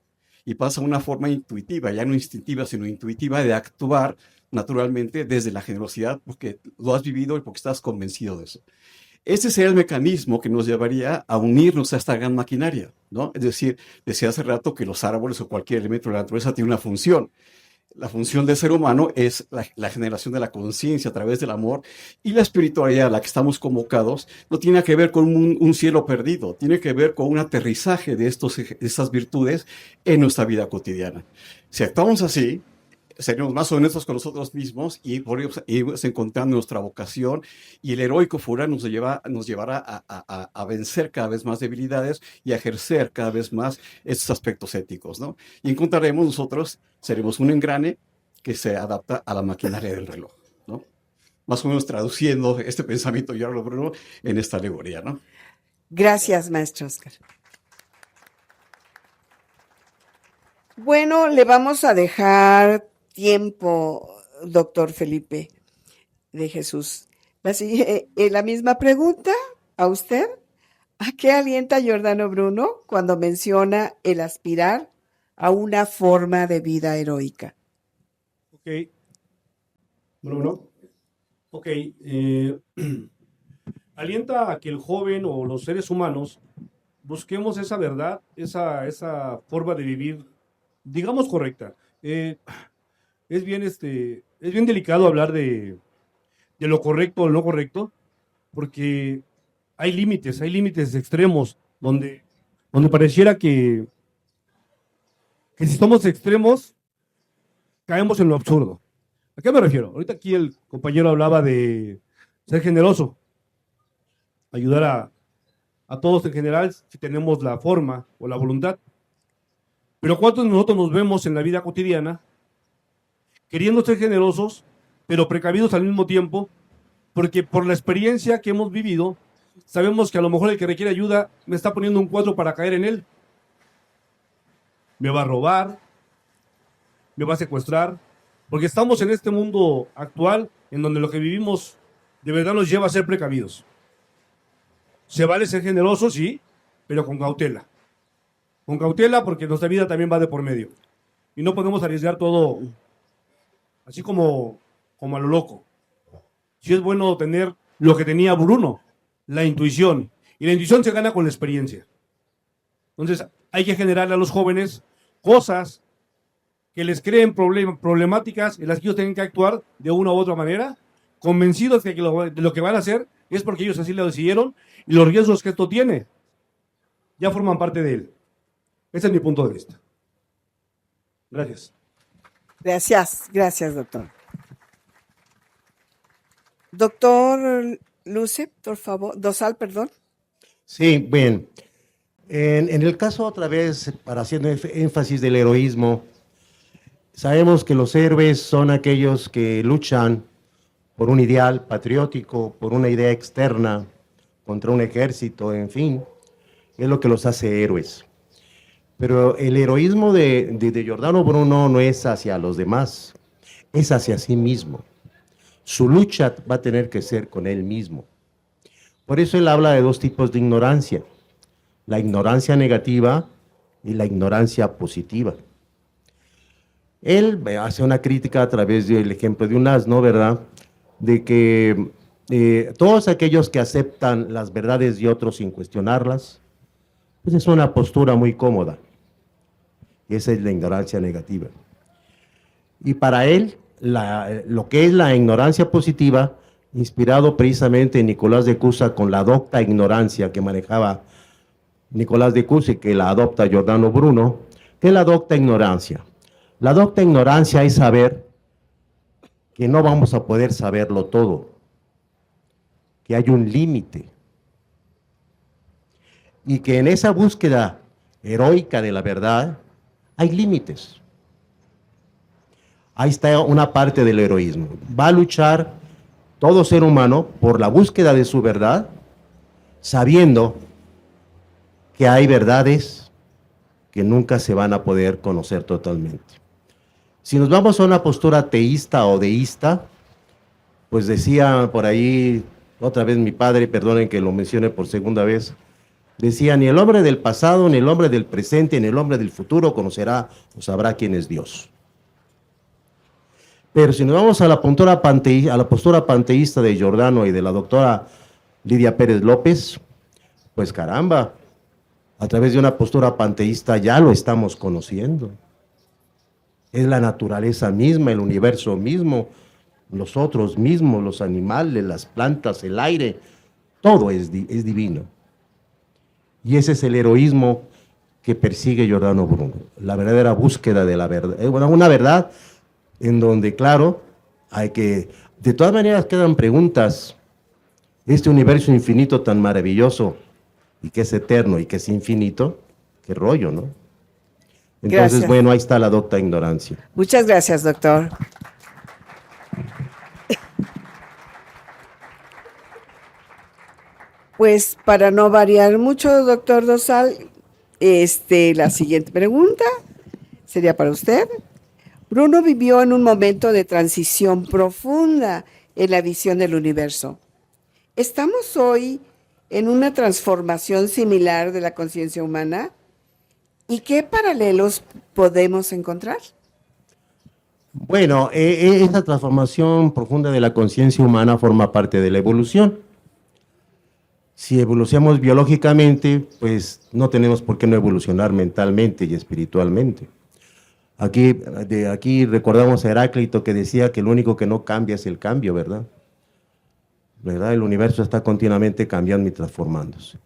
Speaker 5: y pasa a una forma intuitiva, ya no instintiva, sino intuitiva de actuar naturalmente desde la generosidad porque lo has vivido y porque estás convencido de eso. Ese sería el mecanismo que nos llevaría a unirnos a esta gran maquinaria, ¿no? Es decir, decía hace rato que los árboles o cualquier elemento de la naturaleza tiene una función. La función del ser humano es la generación de la conciencia a través del amor y la espiritualidad a la que estamos convocados no tiene que ver con un cielo perdido, tiene que ver con un aterrizaje de estas virtudes en nuestra vida cotidiana. Si actuamos así, seremos más honestos con nosotros mismos y iremos encontrando nuestra vocación y el heroico furor nos llevará a vencer cada vez más debilidades y a ejercer cada vez más estos aspectos éticos, ¿no? Y encontraremos nosotros, seremos un engrane que se adapta a la maquinaria del reloj, ¿no? Más o menos traduciendo este pensamiento, yo hablo, Bruno, en esta alegoría, ¿no?
Speaker 1: Gracias, maestro Óscar. Bueno, le vamos a dejar tiempo, doctor Felipe de Jesús. La misma pregunta a usted. ¿A qué alienta Giordano Bruno cuando menciona el aspirar a una forma de vida heroica?
Speaker 9: Ok. Bueno. Ok. Alienta a que el joven o los seres humanos busquemos esa verdad, esa forma de vivir, digamos, correcta. Es bien delicado hablar de lo correcto o lo no correcto, porque hay límites extremos donde donde pareciera que si somos extremos, caemos en lo absurdo. ¿A qué me refiero? Ahorita aquí el compañero hablaba de ser generoso, ayudar a todos en general si tenemos la forma o la voluntad. Pero ¿cuántos de nosotros nos vemos en la vida cotidiana queriendo ser generosos, pero precavidos al mismo tiempo? Porque por la experiencia que hemos vivido, sabemos que a lo mejor el que requiere ayuda me está poniendo un cuadro para caer en él. Me va a robar, me va a secuestrar, porque estamos en este mundo actual en donde lo que vivimos de verdad nos lleva a ser precavidos. Se vale ser generoso, sí, pero con cautela. Con cautela porque nuestra vida también va de por medio. Y no podemos arriesgar todo así como a lo loco. Sí es bueno tener lo que tenía Bruno, la intuición. Y la intuición se gana con la experiencia. Entonces hay que generarle a los jóvenes cosas que les creen problemáticas en las que ellos tienen que actuar de una u otra manera, convencidos de que lo que van a hacer es porque ellos así lo decidieron y los riesgos que esto tiene ya forman parte de él. Ese es mi punto de vista. Gracias.
Speaker 1: Gracias, doctor. Doctor Luce, por favor, Dosal, perdón.
Speaker 8: Sí, bien. En el caso, otra vez, para hacer énfasis del heroísmo, sabemos que los héroes son aquellos que luchan por un ideal patriótico, por una idea externa, contra un ejército, en fin, es lo que los hace héroes. Pero el heroísmo de Giordano Bruno no es hacia los demás, es hacia sí mismo. Su lucha va a tener que ser con él mismo. Por eso él habla de dos tipos de ignorancia, la ignorancia negativa y la ignorancia positiva. Él hace una crítica a través del ejemplo de un asno, ¿verdad?, de que todos aquellos que aceptan las verdades de otros sin cuestionarlas, pues es una postura muy cómoda. Y esa es la ignorancia negativa. Y para él, lo que es la ignorancia positiva, inspirado precisamente en Nicolás de Cusa con la docta ignorancia que manejaba Nicolás de Cusa y que la adopta Giordano Bruno, ¿qué es la docta ignorancia? La docta ignorancia es saber que no vamos a poder saberlo todo, que hay un límite y que en esa búsqueda heroica de la verdad hay límites. Ahí está una parte del heroísmo. Va a luchar todo ser humano por la búsqueda de su verdad, sabiendo que hay verdades que nunca se van a poder conocer totalmente. Si nos vamos a una postura teísta o deísta, pues decía por ahí, otra vez mi padre, perdonen que lo mencione por segunda vez, decía, ni el hombre del pasado, ni el hombre del presente, ni el hombre del futuro conocerá o sabrá quién es Dios. Pero si nos vamos a la postura panteísta de Giordano y de la doctora Lidia Pérez López, pues caramba, a través de una postura panteísta ya lo estamos conociendo. Es la naturaleza misma, el universo mismo, nosotros mismos, los animales, las plantas, el aire, todo es divino. Y ese es el heroísmo que persigue Giordano Bruno, la verdadera búsqueda de la verdad. Una verdad en donde, claro, de todas maneras quedan preguntas. Este universo infinito tan maravilloso y que es eterno y que es infinito, qué rollo, ¿no? Entonces,
Speaker 1: Gracias.
Speaker 8: bueno, ahí está la docta ignorancia.
Speaker 1: Muchas gracias, doctor. Pues para no variar mucho, doctor Dosal, la siguiente pregunta sería para usted. Bruno vivió en un momento de transición profunda en la visión del universo. ¿Estamos hoy en una transformación similar de la conciencia humana? ¿Y qué paralelos podemos encontrar?
Speaker 8: Bueno, esa transformación profunda de la conciencia humana forma parte de la evolución. Si evolucionamos biológicamente, pues no tenemos por qué no evolucionar mentalmente y espiritualmente. Aquí recordamos a Heráclito que decía que lo único que no cambia es el cambio, ¿verdad? El universo está continuamente cambiando y transformándose.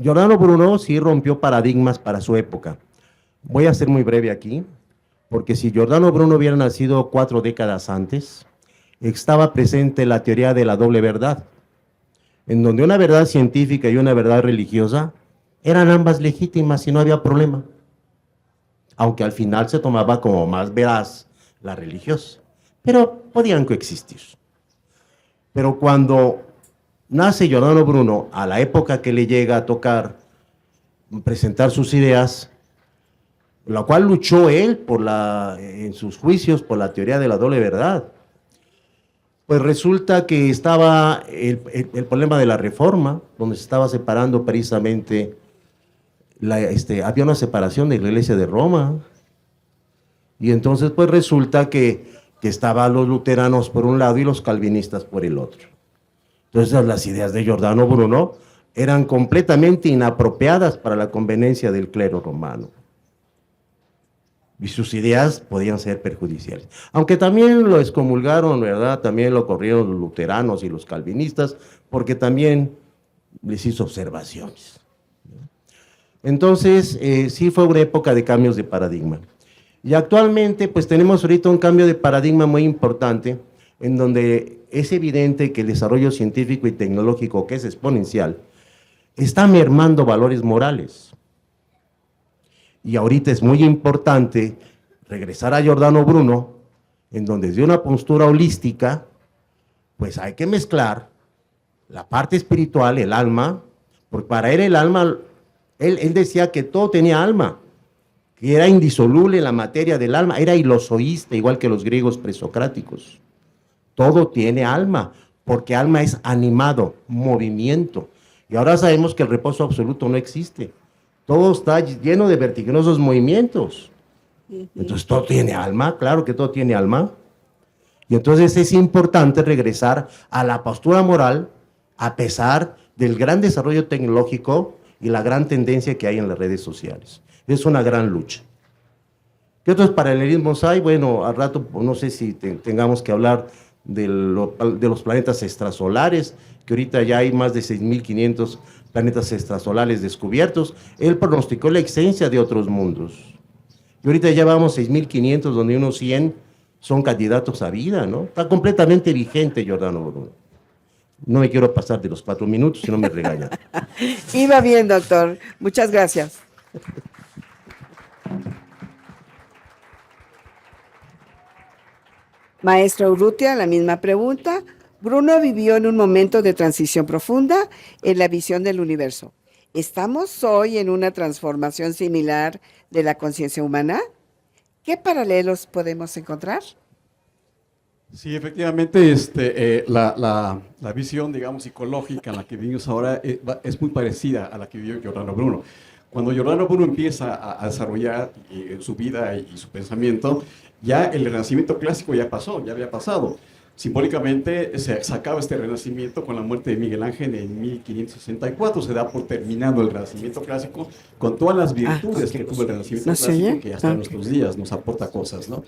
Speaker 8: Giordano Bruno sí rompió paradigmas para su época. Voy a ser muy breve aquí, porque si Giordano Bruno hubiera nacido 4 décadas antes, estaba presente la teoría de la doble verdad, en donde una verdad científica y una verdad religiosa eran ambas legítimas y no había problema, aunque al final se tomaba como más veraz la religiosa, pero podían coexistir. Pero cuando nace Giordano Bruno, a la época que le llega a tocar presentar sus ideas, la cual luchó él en sus juicios por la teoría de la doble verdad, pues resulta que estaba el problema de la reforma, donde se estaba separando precisamente, había una separación de la Iglesia de Roma, y entonces pues resulta que estaban los luteranos por un lado y los calvinistas por el otro. Entonces las ideas de Giordano Bruno eran completamente inapropiadas para la conveniencia del clero romano. Y sus ideas podían ser perjudiciales. Aunque también lo excomulgaron, ¿verdad? También lo corrieron los luteranos y los calvinistas, porque también les hizo observaciones. Entonces, sí fue una época de cambios de paradigma. Y actualmente, pues tenemos ahorita un cambio de paradigma muy importante, en donde es evidente que el desarrollo científico y tecnológico, que es exponencial, está mermando valores morales. Y ahorita es muy importante regresar a Giordano Bruno, en donde desde una postura holística, pues hay que mezclar la parte espiritual, el alma, porque para él el alma, él decía que todo tenía alma, que era indisoluble la materia del alma, era ilozoísta, igual que los griegos presocráticos. Todo tiene alma, porque alma es animado, movimiento. Y ahora sabemos que el reposo absoluto no existe. Todo está lleno de vertiginosos movimientos. Entonces, ¿todo tiene alma? Claro que todo tiene alma. Y entonces es importante regresar a la postura moral a pesar del gran desarrollo tecnológico y la gran tendencia que hay en las redes sociales. Es una gran lucha. ¿Qué otros paralelismos hay? Bueno, al rato no sé si tengamos que hablar de los planetas extrasolares, que ahorita ya hay más de 6.500 planetas extrasolares descubiertos. Él pronosticó la existencia de otros mundos. Y ahorita ya vamos 6.500, donde unos 100 son candidatos a vida, ¿no? Está completamente vigente Giordano Bruno. No me quiero pasar de los 4 minutos, si no me regañan.
Speaker 1: Iba bien, doctor. Muchas gracias. Maestra Urrutia, la misma pregunta. Bruno vivió en un momento de transición profunda en la visión del universo. ¿Estamos hoy en una transformación similar de la conciencia humana? ¿Qué paralelos podemos encontrar?
Speaker 10: Sí, efectivamente, la visión, digamos, psicológica en la que vivimos ahora es muy parecida a la que vivió Giordano Bruno. Cuando Giordano Bruno empieza a desarrollar su vida y su pensamiento, ya el Renacimiento clásico ya pasó, ya había pasado. Simbólicamente se acaba este Renacimiento con la muerte de Miguel Ángel en 1564, se da por terminado el Renacimiento clásico con todas las virtudes que tuvo el Renacimiento clásico, que hasta nuestros días nos aporta cosas, ¿no?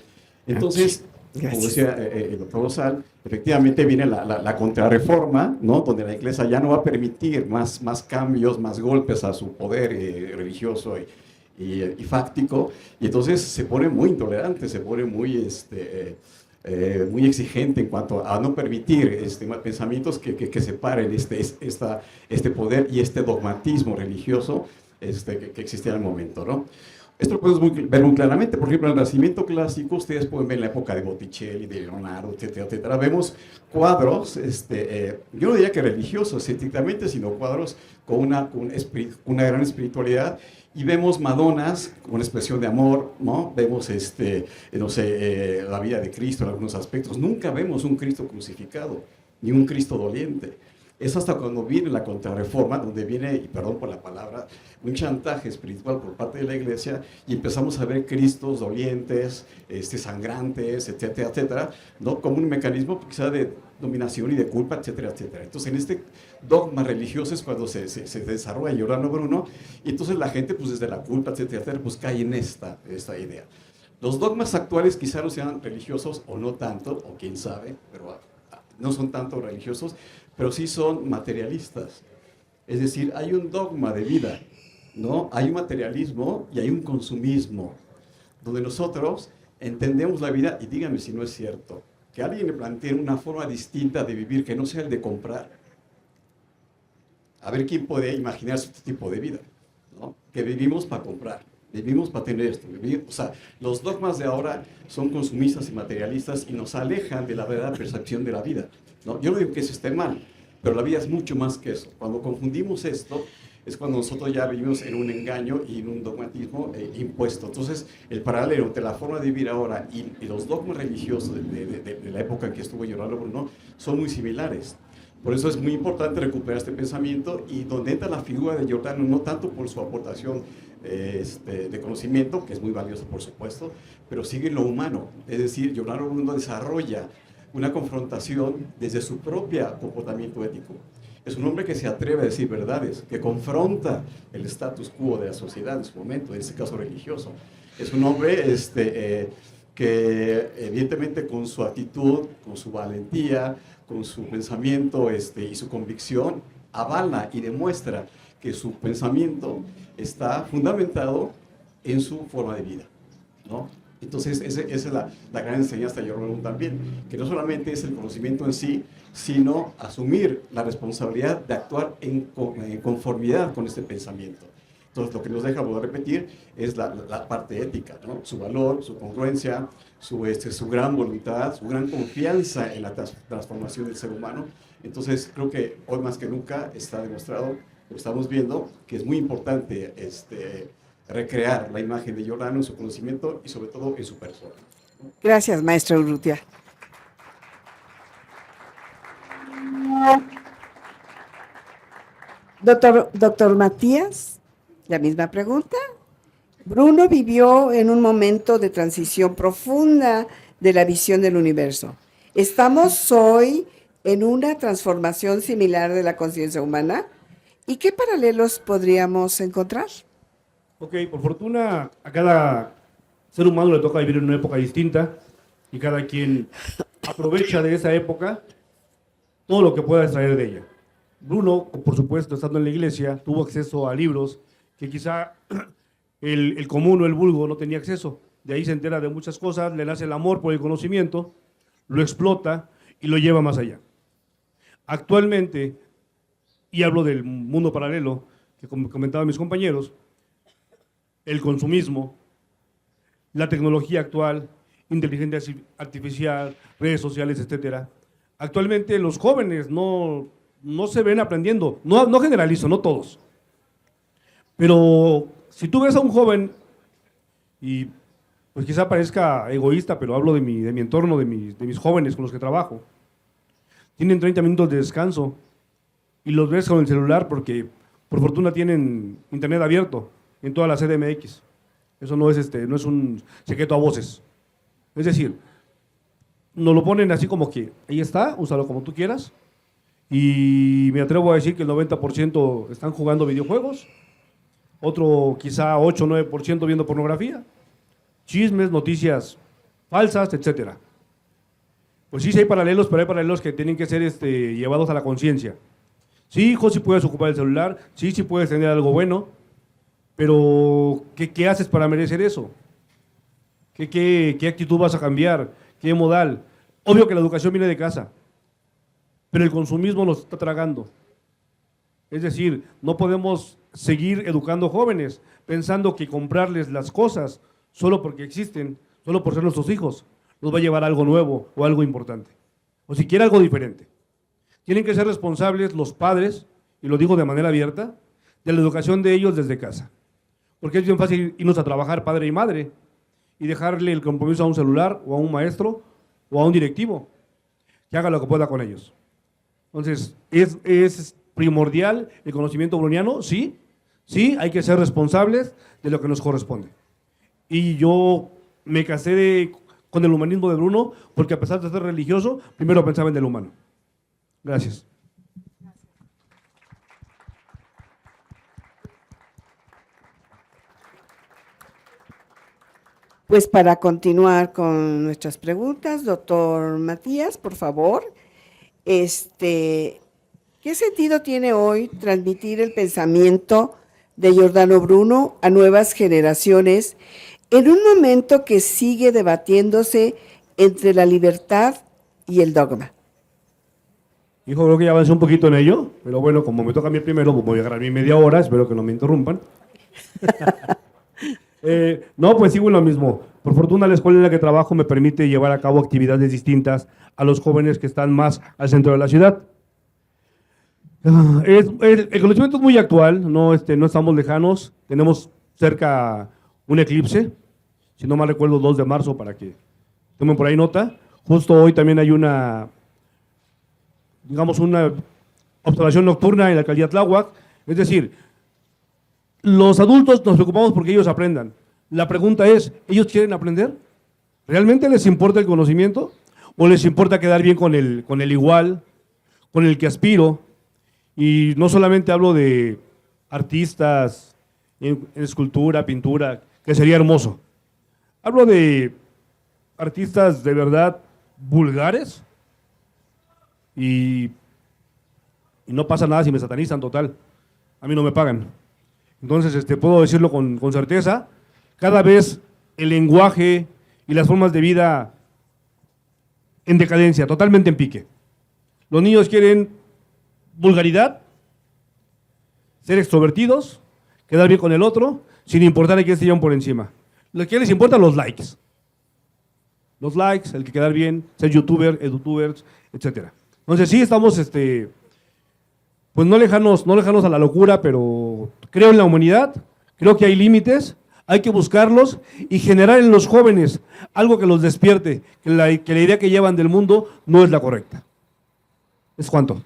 Speaker 10: Entonces, como decía el doctor Rosal, efectivamente viene la contrarreforma, ¿no? Donde la Iglesia ya no va a permitir más cambios, más golpes a su poder religioso y fáctico, y entonces se pone muy intolerante, se pone muy muy exigente en cuanto a no permitir pensamientos que separen este poder y este dogmatismo religioso que existía en el momento, ¿no? Esto lo podemos ver muy claramente. Por ejemplo, en el Renacimiento clásico, ustedes pueden ver en la época de Botticelli, de Leonardo, etcétera, etcétera. Vemos cuadros, yo no diría que religiosos estrictamente, sino cuadros con una gran espiritualidad. Y vemos Madonas con una expresión de amor, ¿no? Vemos, la vida de Cristo en algunos aspectos. Nunca vemos un Cristo crucificado, ni un Cristo doliente. Es hasta cuando viene la contrarreforma, donde viene, y perdón por la palabra, un chantaje espiritual por parte de la Iglesia, y empezamos a ver Cristos dolientes, sangrantes, etcétera, etcétera, ¿no? Como un mecanismo quizá de dominación y de culpa, etcétera, etcétera. Entonces, en este dogma religioso es cuando se desarrolla Giordano Bruno, y entonces la gente, pues desde la culpa, etcétera, etcétera, pues cae en esta idea. Los dogmas actuales quizá no sean religiosos o no tanto, o quién sabe, pero no son tanto religiosos, pero sí son materialistas. Es decir, hay un dogma de vida, ¿no? Hay un materialismo y hay un consumismo, donde nosotros entendemos la vida, y díganme si no es cierto, que alguien le plantee una forma distinta de vivir que no sea el de comprar. A ver quién puede imaginarse este tipo de vida, ¿no? Que vivimos para comprar, vivimos para tener esto. O sea, los dogmas de ahora son consumistas y materialistas y nos alejan de la verdadera percepción de la vida, ¿no? Yo no digo que eso esté mal, pero la vida es mucho más que eso. Cuando confundimos esto, es cuando nosotros ya vivimos en un engaño y en un dogmatismo impuesto. Entonces, el paralelo entre la forma de vivir ahora y los dogmas religiosos de la época en que estuvo Giordano Bruno son muy similares. Por eso es muy importante recuperar este pensamiento, y donde entra la figura de Giordano, no tanto por su aportación de conocimiento, que es muy valioso por supuesto, pero sigue lo humano. Es decir, Giordano Bruno desarrolla una confrontación desde su propio comportamiento ético. Es un hombre que se atreve a decir verdades, que confronta el status quo de la sociedad en su momento, en este caso religioso. Es un hombre que evidentemente con su actitud, con su valentía, con su pensamiento y su convicción, avala y demuestra que su pensamiento está fundamentado en su forma de vida, ¿no? Entonces, esa es la gran enseñanza de Giordano Bruno también, que no solamente es el conocimiento en sí, sino asumir la responsabilidad de actuar en conformidad con este pensamiento. Entonces, lo que nos deja, volver a repetir, es la parte ética, ¿no? Su valor, su congruencia, su gran voluntad, su gran confianza en la transformación del ser humano. Entonces, creo que hoy más que nunca está demostrado, lo estamos viendo, que es muy importante recrear la imagen de Giordano en su conocimiento y sobre todo en su persona.
Speaker 1: Gracias, maestro Urrutia. Doctor Matías, la misma pregunta. Bruno vivió en un momento de transición profunda de la visión del universo. ¿Estamos hoy en una transformación similar de la conciencia humana? ¿Y qué paralelos podríamos encontrar?
Speaker 9: Ok, por fortuna a cada ser humano le toca vivir en una época distinta y cada quien aprovecha de esa época todo lo que pueda extraer de ella. Bruno, por supuesto, estando en la iglesia, tuvo acceso a libros que quizá el común o el vulgo no tenía acceso. De ahí se entera de muchas cosas, le nace el amor por el conocimiento, lo explota y lo lleva más allá. Actualmente, y hablo del mundo paralelo que comentaban mis compañeros, el consumismo, la tecnología actual, inteligencia artificial, redes sociales, etcétera. Actualmente los jóvenes no se ven aprendiendo, no generalizo, no todos. Pero si tú ves a un joven, y pues quizá parezca egoísta, pero hablo de mi entorno, de mis jóvenes con los que trabajo, tienen 30 minutos de descanso y los ves con el celular porque por fortuna tienen internet abierto en toda la CDMX. Eso no es un secreto a voces. Es decir, nos lo ponen así como que ahí está, úsalo como tú quieras, y me atrevo a decir que el 90% están jugando videojuegos, otro quizá 8 o 9% viendo pornografía, chismes, noticias falsas, etcétera. Pues sí hay paralelos, pero hay paralelos que tienen que ser llevados a la conciencia. Sí, hijo, sí puedes ocupar el celular, sí puedes tener algo bueno, pero ¿qué haces para merecer eso? ¿Qué actitud vas a cambiar? ¿Qué modal? Obvio que la educación viene de casa, pero el consumismo nos está tragando. Es decir, no podemos seguir educando jóvenes pensando que comprarles las cosas solo porque existen, solo por ser nuestros hijos, nos va a llevar a algo nuevo o algo importante, o siquiera algo diferente. Tienen que ser responsables los padres, y lo digo de manera abierta, de la educación de ellos desde casa. Porque es bien fácil irnos a trabajar padre y madre y dejarle el compromiso a un celular o a un maestro o a un directivo que haga lo que pueda con ellos. Entonces, ¿es primordial el conocimiento bruniano? Sí, hay que ser responsables de lo que nos corresponde. Y yo me casé con el humanismo de Bruno porque a pesar de ser religioso, primero pensaba en el humano. Gracias.
Speaker 1: Pues para continuar con nuestras preguntas, doctor Matías, por favor, ¿qué ¿Qué sentido tiene hoy transmitir el pensamiento de Giordano Bruno a nuevas generaciones en un momento que sigue debatiéndose entre la libertad y el dogma?
Speaker 9: Hijo, creo que ya avancé un poquito en ello, pero bueno, como me toca a mí primero, pues voy a agarrar mi media hora, espero que no me interrumpan. No, pues sigo en lo mismo. Por fortuna, la escuela en la que trabajo me permite llevar a cabo actividades distintas a los jóvenes que están más al centro de la ciudad. El conocimiento es muy actual, no estamos lejanos. Tenemos cerca un eclipse, si no mal recuerdo, 2 de marzo, para que tomen por ahí nota. Justo hoy también hay una observación nocturna en la alcaldía Tláhuac. Es decir, los adultos nos preocupamos porque ellos aprendan. La pregunta es, ¿ellos quieren aprender? ¿Realmente les importa el conocimiento? ¿O les importa quedar bien con el igual, con el que aspiro? Y no solamente hablo de artistas en escultura, pintura, que sería hermoso. Hablo de artistas de verdad vulgares y no pasa nada si me satanizan, total. A mí no me pagan. Entonces, puedo decirlo con certeza, cada vez el lenguaje y las formas de vida en decadencia, totalmente en pique. Los niños quieren vulgaridad, ser extrovertidos, quedar bien con el otro, sin importar a quién se llevan por encima. Lo que les importan los likes. Los likes, el que quedar bien, ser youtuber, edutubers, etc. Entonces sí estamos, pues no lejanos a la locura, pero creo en la humanidad, creo que hay límites, hay que buscarlos y generar en los jóvenes algo que los despierte, que la idea que llevan del mundo no es la correcta. ¿Es cuánto?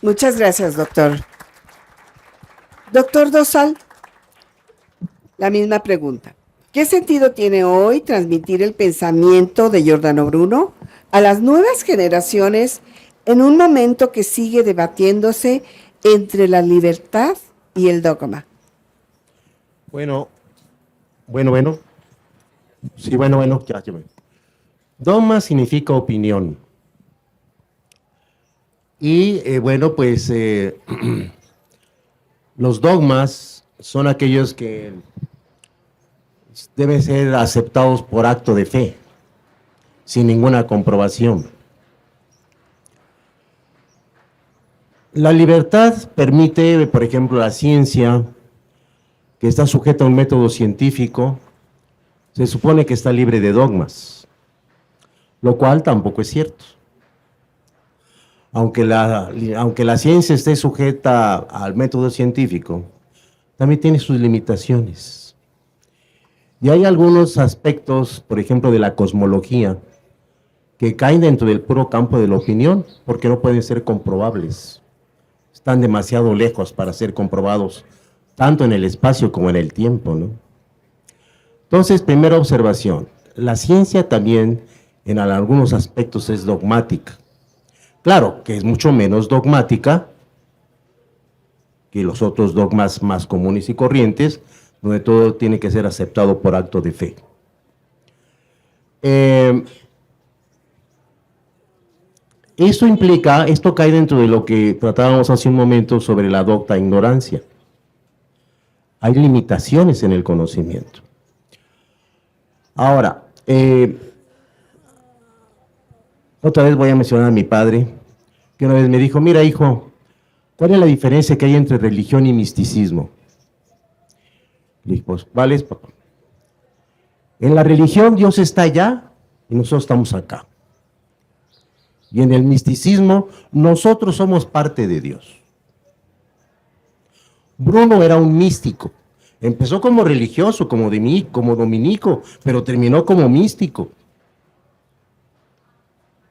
Speaker 1: Muchas gracias, doctor. Doctor Dosal, la misma pregunta. ¿Qué sentido tiene hoy transmitir el pensamiento de Giordano Bruno a las nuevas generaciones en un momento que sigue debatiéndose entre la libertad y el dogma?
Speaker 8: Bueno. Sí, ya. Dogma significa opinión. Y los dogmas son aquellos que deben ser aceptados por acto de fe, sin ninguna comprobación. La libertad permite, por ejemplo, la ciencia, que está sujeta a un método científico, se supone que está libre de dogmas, lo cual tampoco es cierto. Aunque la ciencia esté sujeta al método científico, también tiene sus limitaciones. Y hay algunos aspectos, por ejemplo, de la cosmología, que caen dentro del puro campo de la opinión, porque no pueden ser comprobables. Están demasiado lejos para ser comprobados, tanto en el espacio como en el tiempo, ¿no? Entonces, primera observación, la ciencia también en algunos aspectos es dogmática. Claro que es mucho menos dogmática que los otros dogmas más comunes y corrientes, donde todo tiene que ser aceptado por acto de fe. Esto cae dentro de lo que tratábamos hace un momento sobre la docta ignorancia. Hay limitaciones en el conocimiento. Ahora, otra vez voy a mencionar a mi padre, que una vez me dijo, mira hijo, ¿cuál es la diferencia que hay entre religión y misticismo? Le dije, pues, ¿cuál es, papá? En la religión Dios está allá y nosotros estamos acá. Y en el misticismo nosotros somos parte de Dios. Bruno era un místico. Empezó como religioso, como dominico, pero terminó como místico.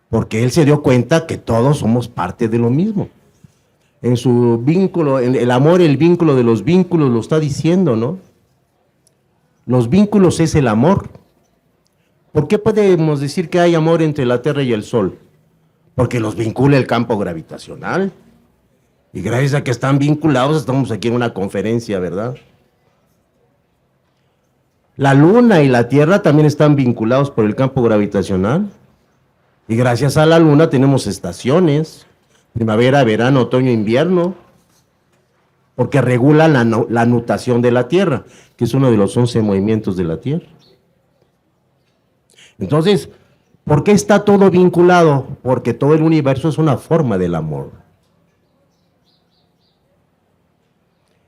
Speaker 8: Porque él se dio cuenta que todos somos parte de lo mismo. En su vínculo, en el amor, el vínculo de los vínculos, lo está diciendo, ¿no? Los vínculos es el amor. ¿Por qué podemos decir que hay amor entre la Tierra y el Sol? Porque los vincula el campo gravitacional. Y gracias a que están vinculados, estamos aquí en una conferencia, ¿verdad? La Luna y la Tierra también están vinculados por el campo gravitacional. Y gracias a la Luna tenemos estaciones, primavera, verano, otoño, invierno, porque regula la nutación de la Tierra, que es uno de los 11 movimientos de la Tierra. Entonces, ¿por qué está todo vinculado? Porque todo el universo es una forma del amor.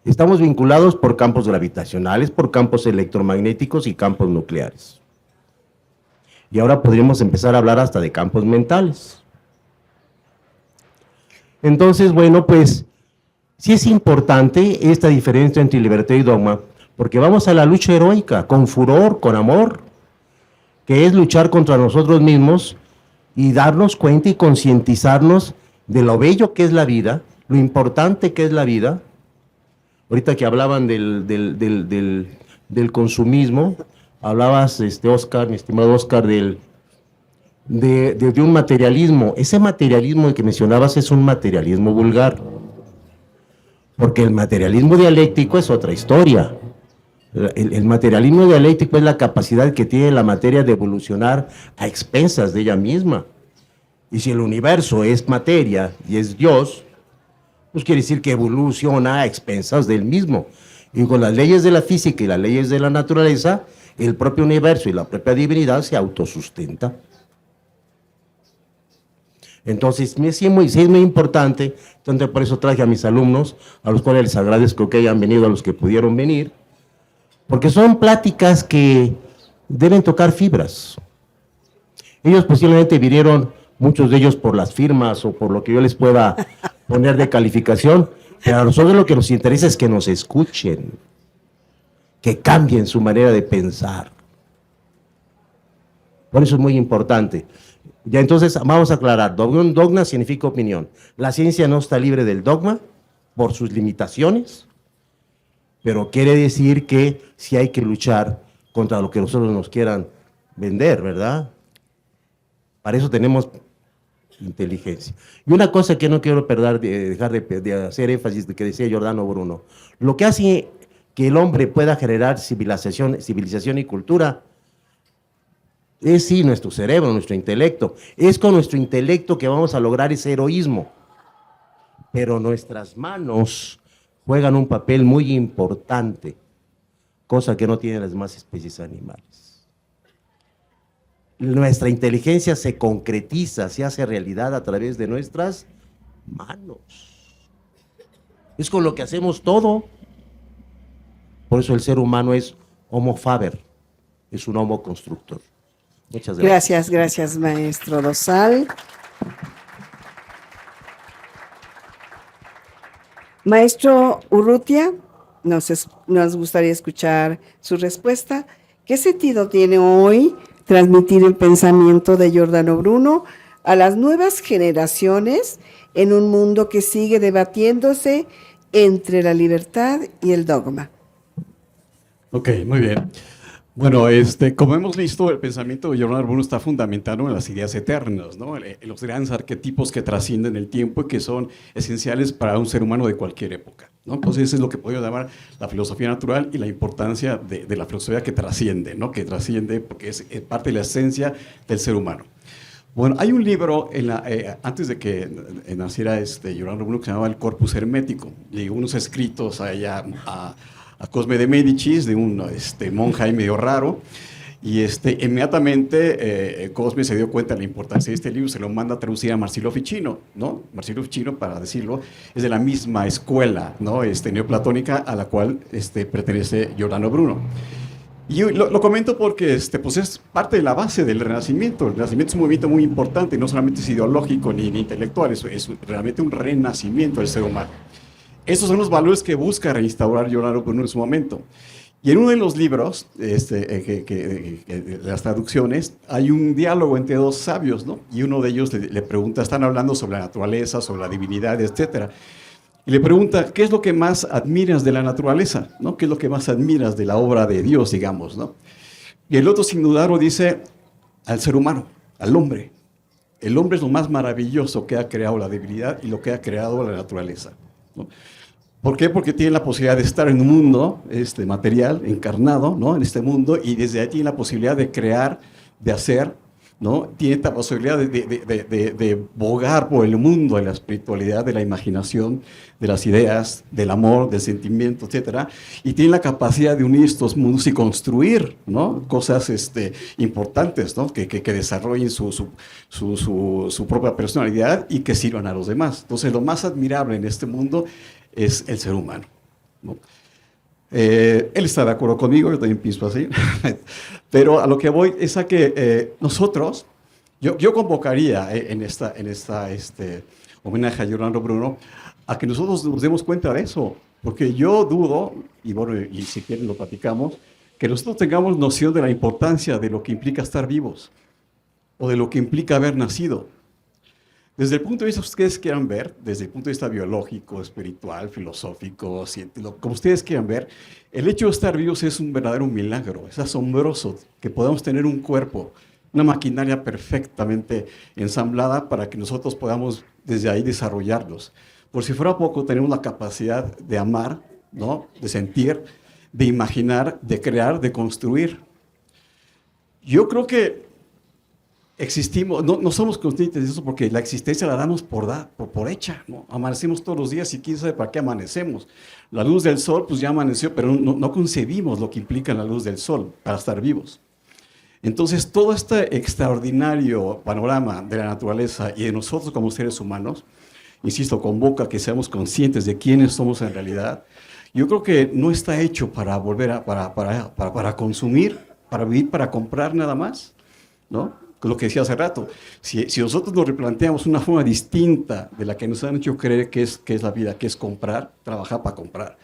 Speaker 8: Estamos vinculados por campos gravitacionales, por campos electromagnéticos y campos nucleares. Y ahora podríamos empezar a hablar hasta de campos mentales. Entonces, bueno, pues sí es importante esta diferencia entre libertad y dogma, porque vamos a la lucha heroica, con furor, con amor, que es luchar contra nosotros mismos y darnos cuenta y concientizarnos de lo bello que es la vida, lo importante que es la vida. Ahorita que hablaban del consumismo, hablabas, Oscar, mi estimado Oscar, de un materialismo. Ese materialismo que mencionabas es un materialismo vulgar, porque el materialismo dialéctico es otra historia. El materialismo dialéctico es la capacidad que tiene la materia de evolucionar a expensas de ella misma. Y si el universo es materia y es Dios, pues quiere decir que evoluciona a expensas del mismo. Y con las leyes de la física y las leyes de la naturaleza, el propio universo y la propia divinidad se autosustenta. Entonces, sí es muy importante, entonces por eso traje a mis alumnos, a los cuales les agradezco que hayan venido, a los que pudieron venir, porque son pláticas que deben tocar fibras. Ellos posiblemente vinieron, muchos de ellos por las firmas o por lo que yo les pueda poner de calificación, pero a nosotros lo que nos interesa es que nos escuchen, que cambien su manera de pensar. Por eso es muy importante. Ya entonces vamos a aclarar, dogma significa opinión. La ciencia no está libre del dogma por sus limitaciones, pero quiere decir que sí hay que luchar contra lo que nosotros nos quieran vender, ¿verdad? Para eso tenemos inteligencia. Y una cosa que no quiero dejar de hacer énfasis de que decía Giordano Bruno, lo que hace que el hombre pueda generar civilización y cultura es sí nuestro cerebro, nuestro intelecto. Es con nuestro intelecto que vamos a lograr ese heroísmo. Pero nuestras manos juegan un papel muy importante, cosa que no tienen las demás especies animales. Nuestra inteligencia se concretiza, se hace realidad a través de nuestras manos. Es con lo que hacemos todo. Por eso el ser humano es homo faber, es un homo constructor. Muchas gracias.
Speaker 1: Gracias, maestro Dosal. Maestro Urrutia, nos gustaría escuchar su respuesta. ¿Qué sentido tiene hoy transmitir el pensamiento de Giordano Bruno a las nuevas generaciones en un mundo que sigue debatiéndose entre la libertad y el dogma?
Speaker 10: Ok, muy bien. Bueno, como hemos visto, el pensamiento de Giordano Bruno está fundamentado en las ideas eternas, ¿no? En los grandes arquetipos que trascienden el tiempo y que son esenciales para un ser humano de cualquier época, ¿no? Entonces, eso es lo que podemos llamar la filosofía natural y la importancia de la filosofía que trasciende, ¿no? Que trasciende porque es parte de la esencia del ser humano. Bueno, hay un libro, antes de que naciera Giordano Bruno, que se llamaba El Corpus Hermético, y unos escritos allá a Cosme de Médicis, de un monje ahí medio raro, y inmediatamente Cosme se dio cuenta de la importancia de este libro, se lo manda a traducir a Marsilio Ficino, ¿no? Marsilio Ficino, para decirlo, es de la misma escuela, ¿no? Neoplatónica a la cual pertenece Giordano Bruno. Y lo comento porque pues es parte de la base del Renacimiento. El Renacimiento es un movimiento muy importante, no solamente es ideológico ni intelectual, es realmente un renacimiento del ser humano. Esos son los valores que busca reinstaurar Giordano Bruno en su momento. Y en uno de los libros, las traducciones, hay un diálogo entre dos sabios, ¿no? Y uno de ellos le pregunta, están hablando sobre la naturaleza, sobre la divinidad, etc. Y le pregunta, ¿qué es lo que más admiras de la naturaleza? ¿No? ¿Qué es lo que más admiras de la obra de Dios, digamos, ¿no? Y el otro, sin dudarlo, dice, al ser humano, al hombre. El hombre es lo más maravilloso que ha creado la divinidad y lo que ha creado la naturaleza, ¿no? ¿Por qué? Porque tiene la posibilidad de estar en un mundo material, encarnado, ¿no? En este mundo, y desde ahí tiene la posibilidad de crear, de hacer, ¿no? Tiene esta posibilidad de bogar por el mundo de la espiritualidad, de la imaginación, de las ideas, del amor, del sentimiento, etc. Y tiene la capacidad de unir estos mundos y construir, ¿no? Cosas importantes, ¿no? Que desarrollen su propia personalidad y que sirvan a los demás. Entonces, lo más admirable en este mundo es el ser humano, ¿no? Él está de acuerdo conmigo, yo también pienso así, pero a lo que voy es a que nosotros, yo convocaría en esta homenaje a Giordano Bruno, a que nosotros nos demos cuenta de eso, porque yo dudo, y bueno, y si quieren lo platicamos, que nosotros tengamos noción de la importancia de lo que implica estar vivos, o de lo que implica haber nacido. Desde el punto de vista que ustedes quieran ver, desde el punto de vista biológico, espiritual, filosófico, científico, como ustedes quieran ver, el hecho de estar vivos es un verdadero milagro. Es asombroso que podamos tener un cuerpo, una maquinaria perfectamente ensamblada para que nosotros podamos desde ahí desarrollarlos. Por si fuera poco, tenemos la capacidad de amar, ¿no? De sentir, de imaginar, de crear, de construir. Yo creo que existimos, no somos conscientes de eso porque la existencia la damos por hecha, ¿no? Amanecemos todos los días y quién sabe para qué amanecemos. La luz del sol, pues ya amaneció, pero no concebimos lo que implica la luz del sol para estar vivos. Entonces, todo este extraordinario panorama de la naturaleza y de nosotros como seres humanos, insisto, convoca a que seamos conscientes de quiénes somos en realidad. Yo creo que no está hecho para para consumir, para vivir, para comprar nada más, ¿no? Lo que decía hace rato, si nosotros nos replanteamos una forma distinta de la que nos han hecho creer que es la vida, que es comprar, trabajar para comprar,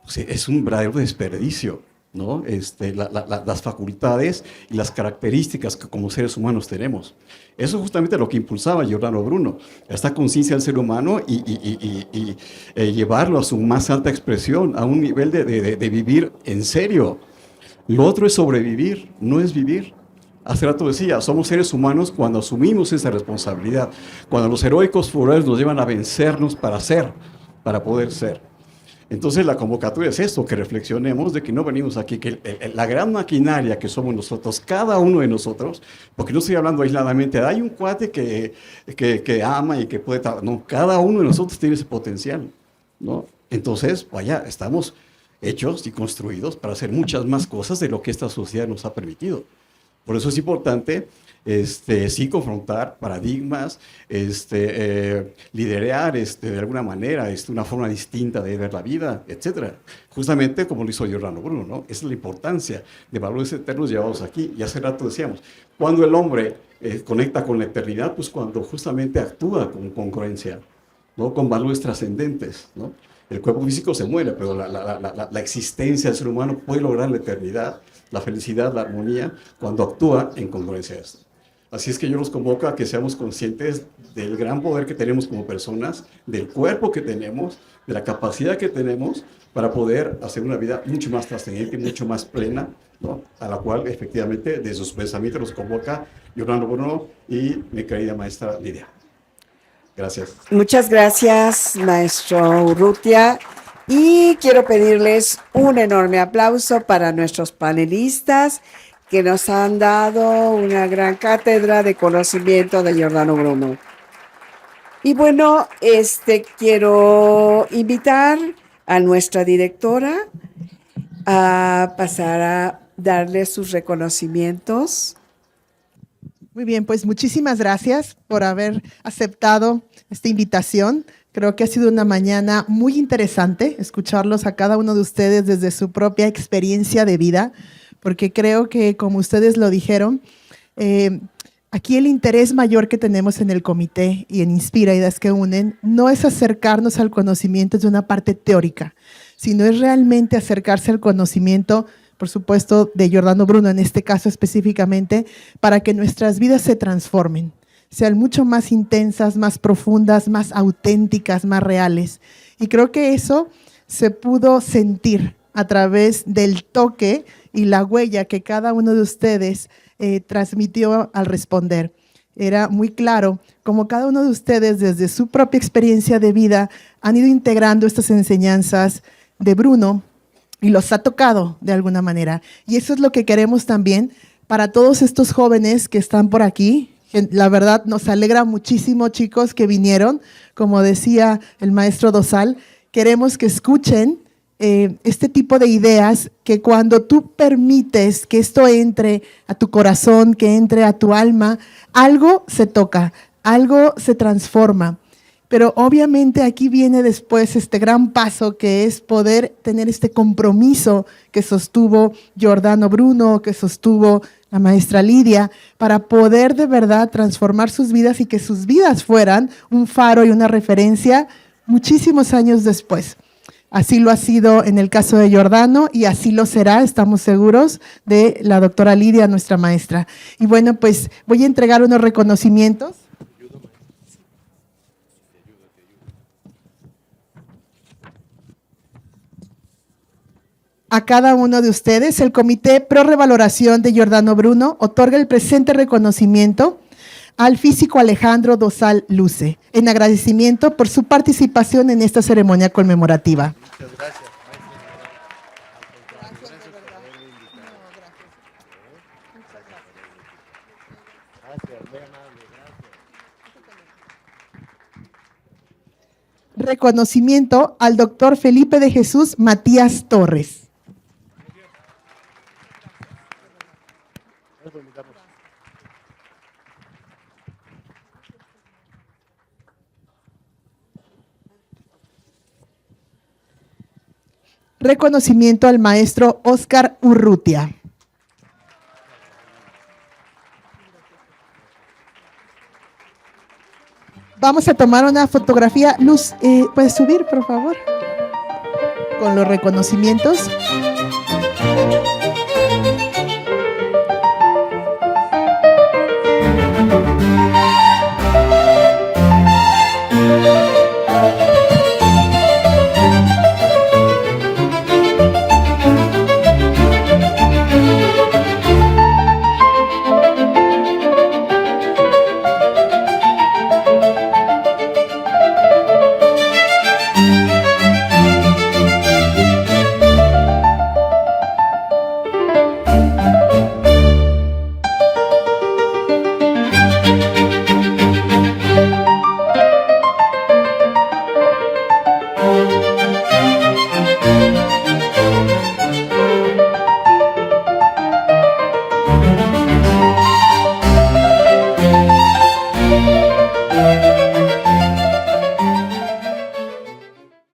Speaker 10: pues es un verdadero desperdicio, ¿no? Las facultades y las características que como seres humanos tenemos. Eso es justamente lo que impulsaba Giordano Bruno, esta conciencia del ser humano y llevarlo a su más alta expresión, a un nivel de vivir en serio. Lo otro es sobrevivir, no es vivir. Hace rato decía, somos seres humanos cuando asumimos esa responsabilidad, cuando los heroicos furores nos llevan a vencernos para ser, para poder ser. Entonces la convocatoria es esto, que reflexionemos de que no venimos aquí, que la gran maquinaria que somos nosotros, cada uno de nosotros, porque no estoy hablando aisladamente, hay un cuate que ama y que puede trabajar, no, cada uno de nosotros tiene ese potencial, ¿no? Entonces, vaya, estamos hechos y construidos para hacer muchas más cosas de lo que esta sociedad nos ha permitido. Por eso es importante, sí, confrontar paradigmas, liderar de alguna manera una forma distinta de ver la vida, etc. Justamente como lo hizo Giordano Bruno, ¿no? Esa es la importancia de valores eternos llevados aquí. Y hace rato decíamos, cuando el hombre conecta con la eternidad, pues cuando justamente actúa con congruencia, ¿no? Con valores trascendentes, ¿no? El cuerpo físico se muere, pero la existencia del ser humano puede lograr la eternidad, la felicidad, la armonía, cuando actúa en congruencia a esto. Así es que yo los convoco a que seamos conscientes del gran poder que tenemos como personas, del cuerpo que tenemos, de la capacidad que tenemos para poder hacer una vida mucho más trascendente, mucho más plena, ¿no? A la cual efectivamente desde sus pensamientos los convoca Giordano Bruno y mi querida maestra Lidia. Gracias.
Speaker 1: Muchas gracias, maestro Urrutia. Y quiero pedirles un enorme aplauso para nuestros panelistas que nos han dado una gran cátedra de conocimiento de Giordano Bruno. Y bueno, quiero invitar a nuestra directora a pasar a darle sus reconocimientos.
Speaker 2: Muy bien, pues muchísimas gracias por haber aceptado esta invitación. Creo que ha sido una mañana muy interesante escucharlos a cada uno de ustedes desde su propia experiencia de vida, porque creo que, como ustedes lo dijeron, aquí el interés mayor que tenemos en el comité y en Inspira Ideas que Unen no es acercarnos al conocimiento de una parte teórica, sino es realmente acercarse al conocimiento, por supuesto, de Giordano Bruno, en este caso específicamente, para que nuestras vidas se transformen, sean mucho más intensas, más profundas, más auténticas, más reales. Y creo que eso se pudo sentir a través del toque y la huella que cada uno de ustedes transmitió al responder. Era muy claro cómo cada uno de ustedes, desde su propia experiencia de vida, han ido integrando estas enseñanzas de Bruno y los ha tocado de alguna manera. Y eso es lo que queremos también para todos estos jóvenes que están por aquí. La verdad nos alegra muchísimo, chicos, que vinieron. Como decía el maestro Dosal, queremos que escuchen este tipo de ideas, que cuando tú permites que esto entre a tu corazón, que entre a tu alma, algo se toca, algo se transforma. Pero obviamente aquí viene después este gran paso, que es poder tener este compromiso que sostuvo Giordano Bruno, que sostuvo la maestra Lidia, para poder de verdad transformar sus vidas y que sus vidas fueran un faro y una referencia muchísimos años después. Así lo ha sido en el caso de Giordano y así lo será, estamos seguros, de la doctora Lidia, nuestra maestra. Y bueno, pues voy a entregar unos reconocimientos. A cada uno de ustedes. El Comité Pro Revaloración de Giordano Bruno otorga el presente reconocimiento al físico Alejandro Dosal Luce, en agradecimiento por su participación en esta ceremonia conmemorativa.
Speaker 4: Muchas gracias.
Speaker 2: Reconocimiento al doctor Felipe de Jesús Matías Torres. Reconocimiento al maestro Óscar Urrutia. Vamos a tomar una fotografía. Luz, ¿puedes subir, por favor? Con los reconocimientos.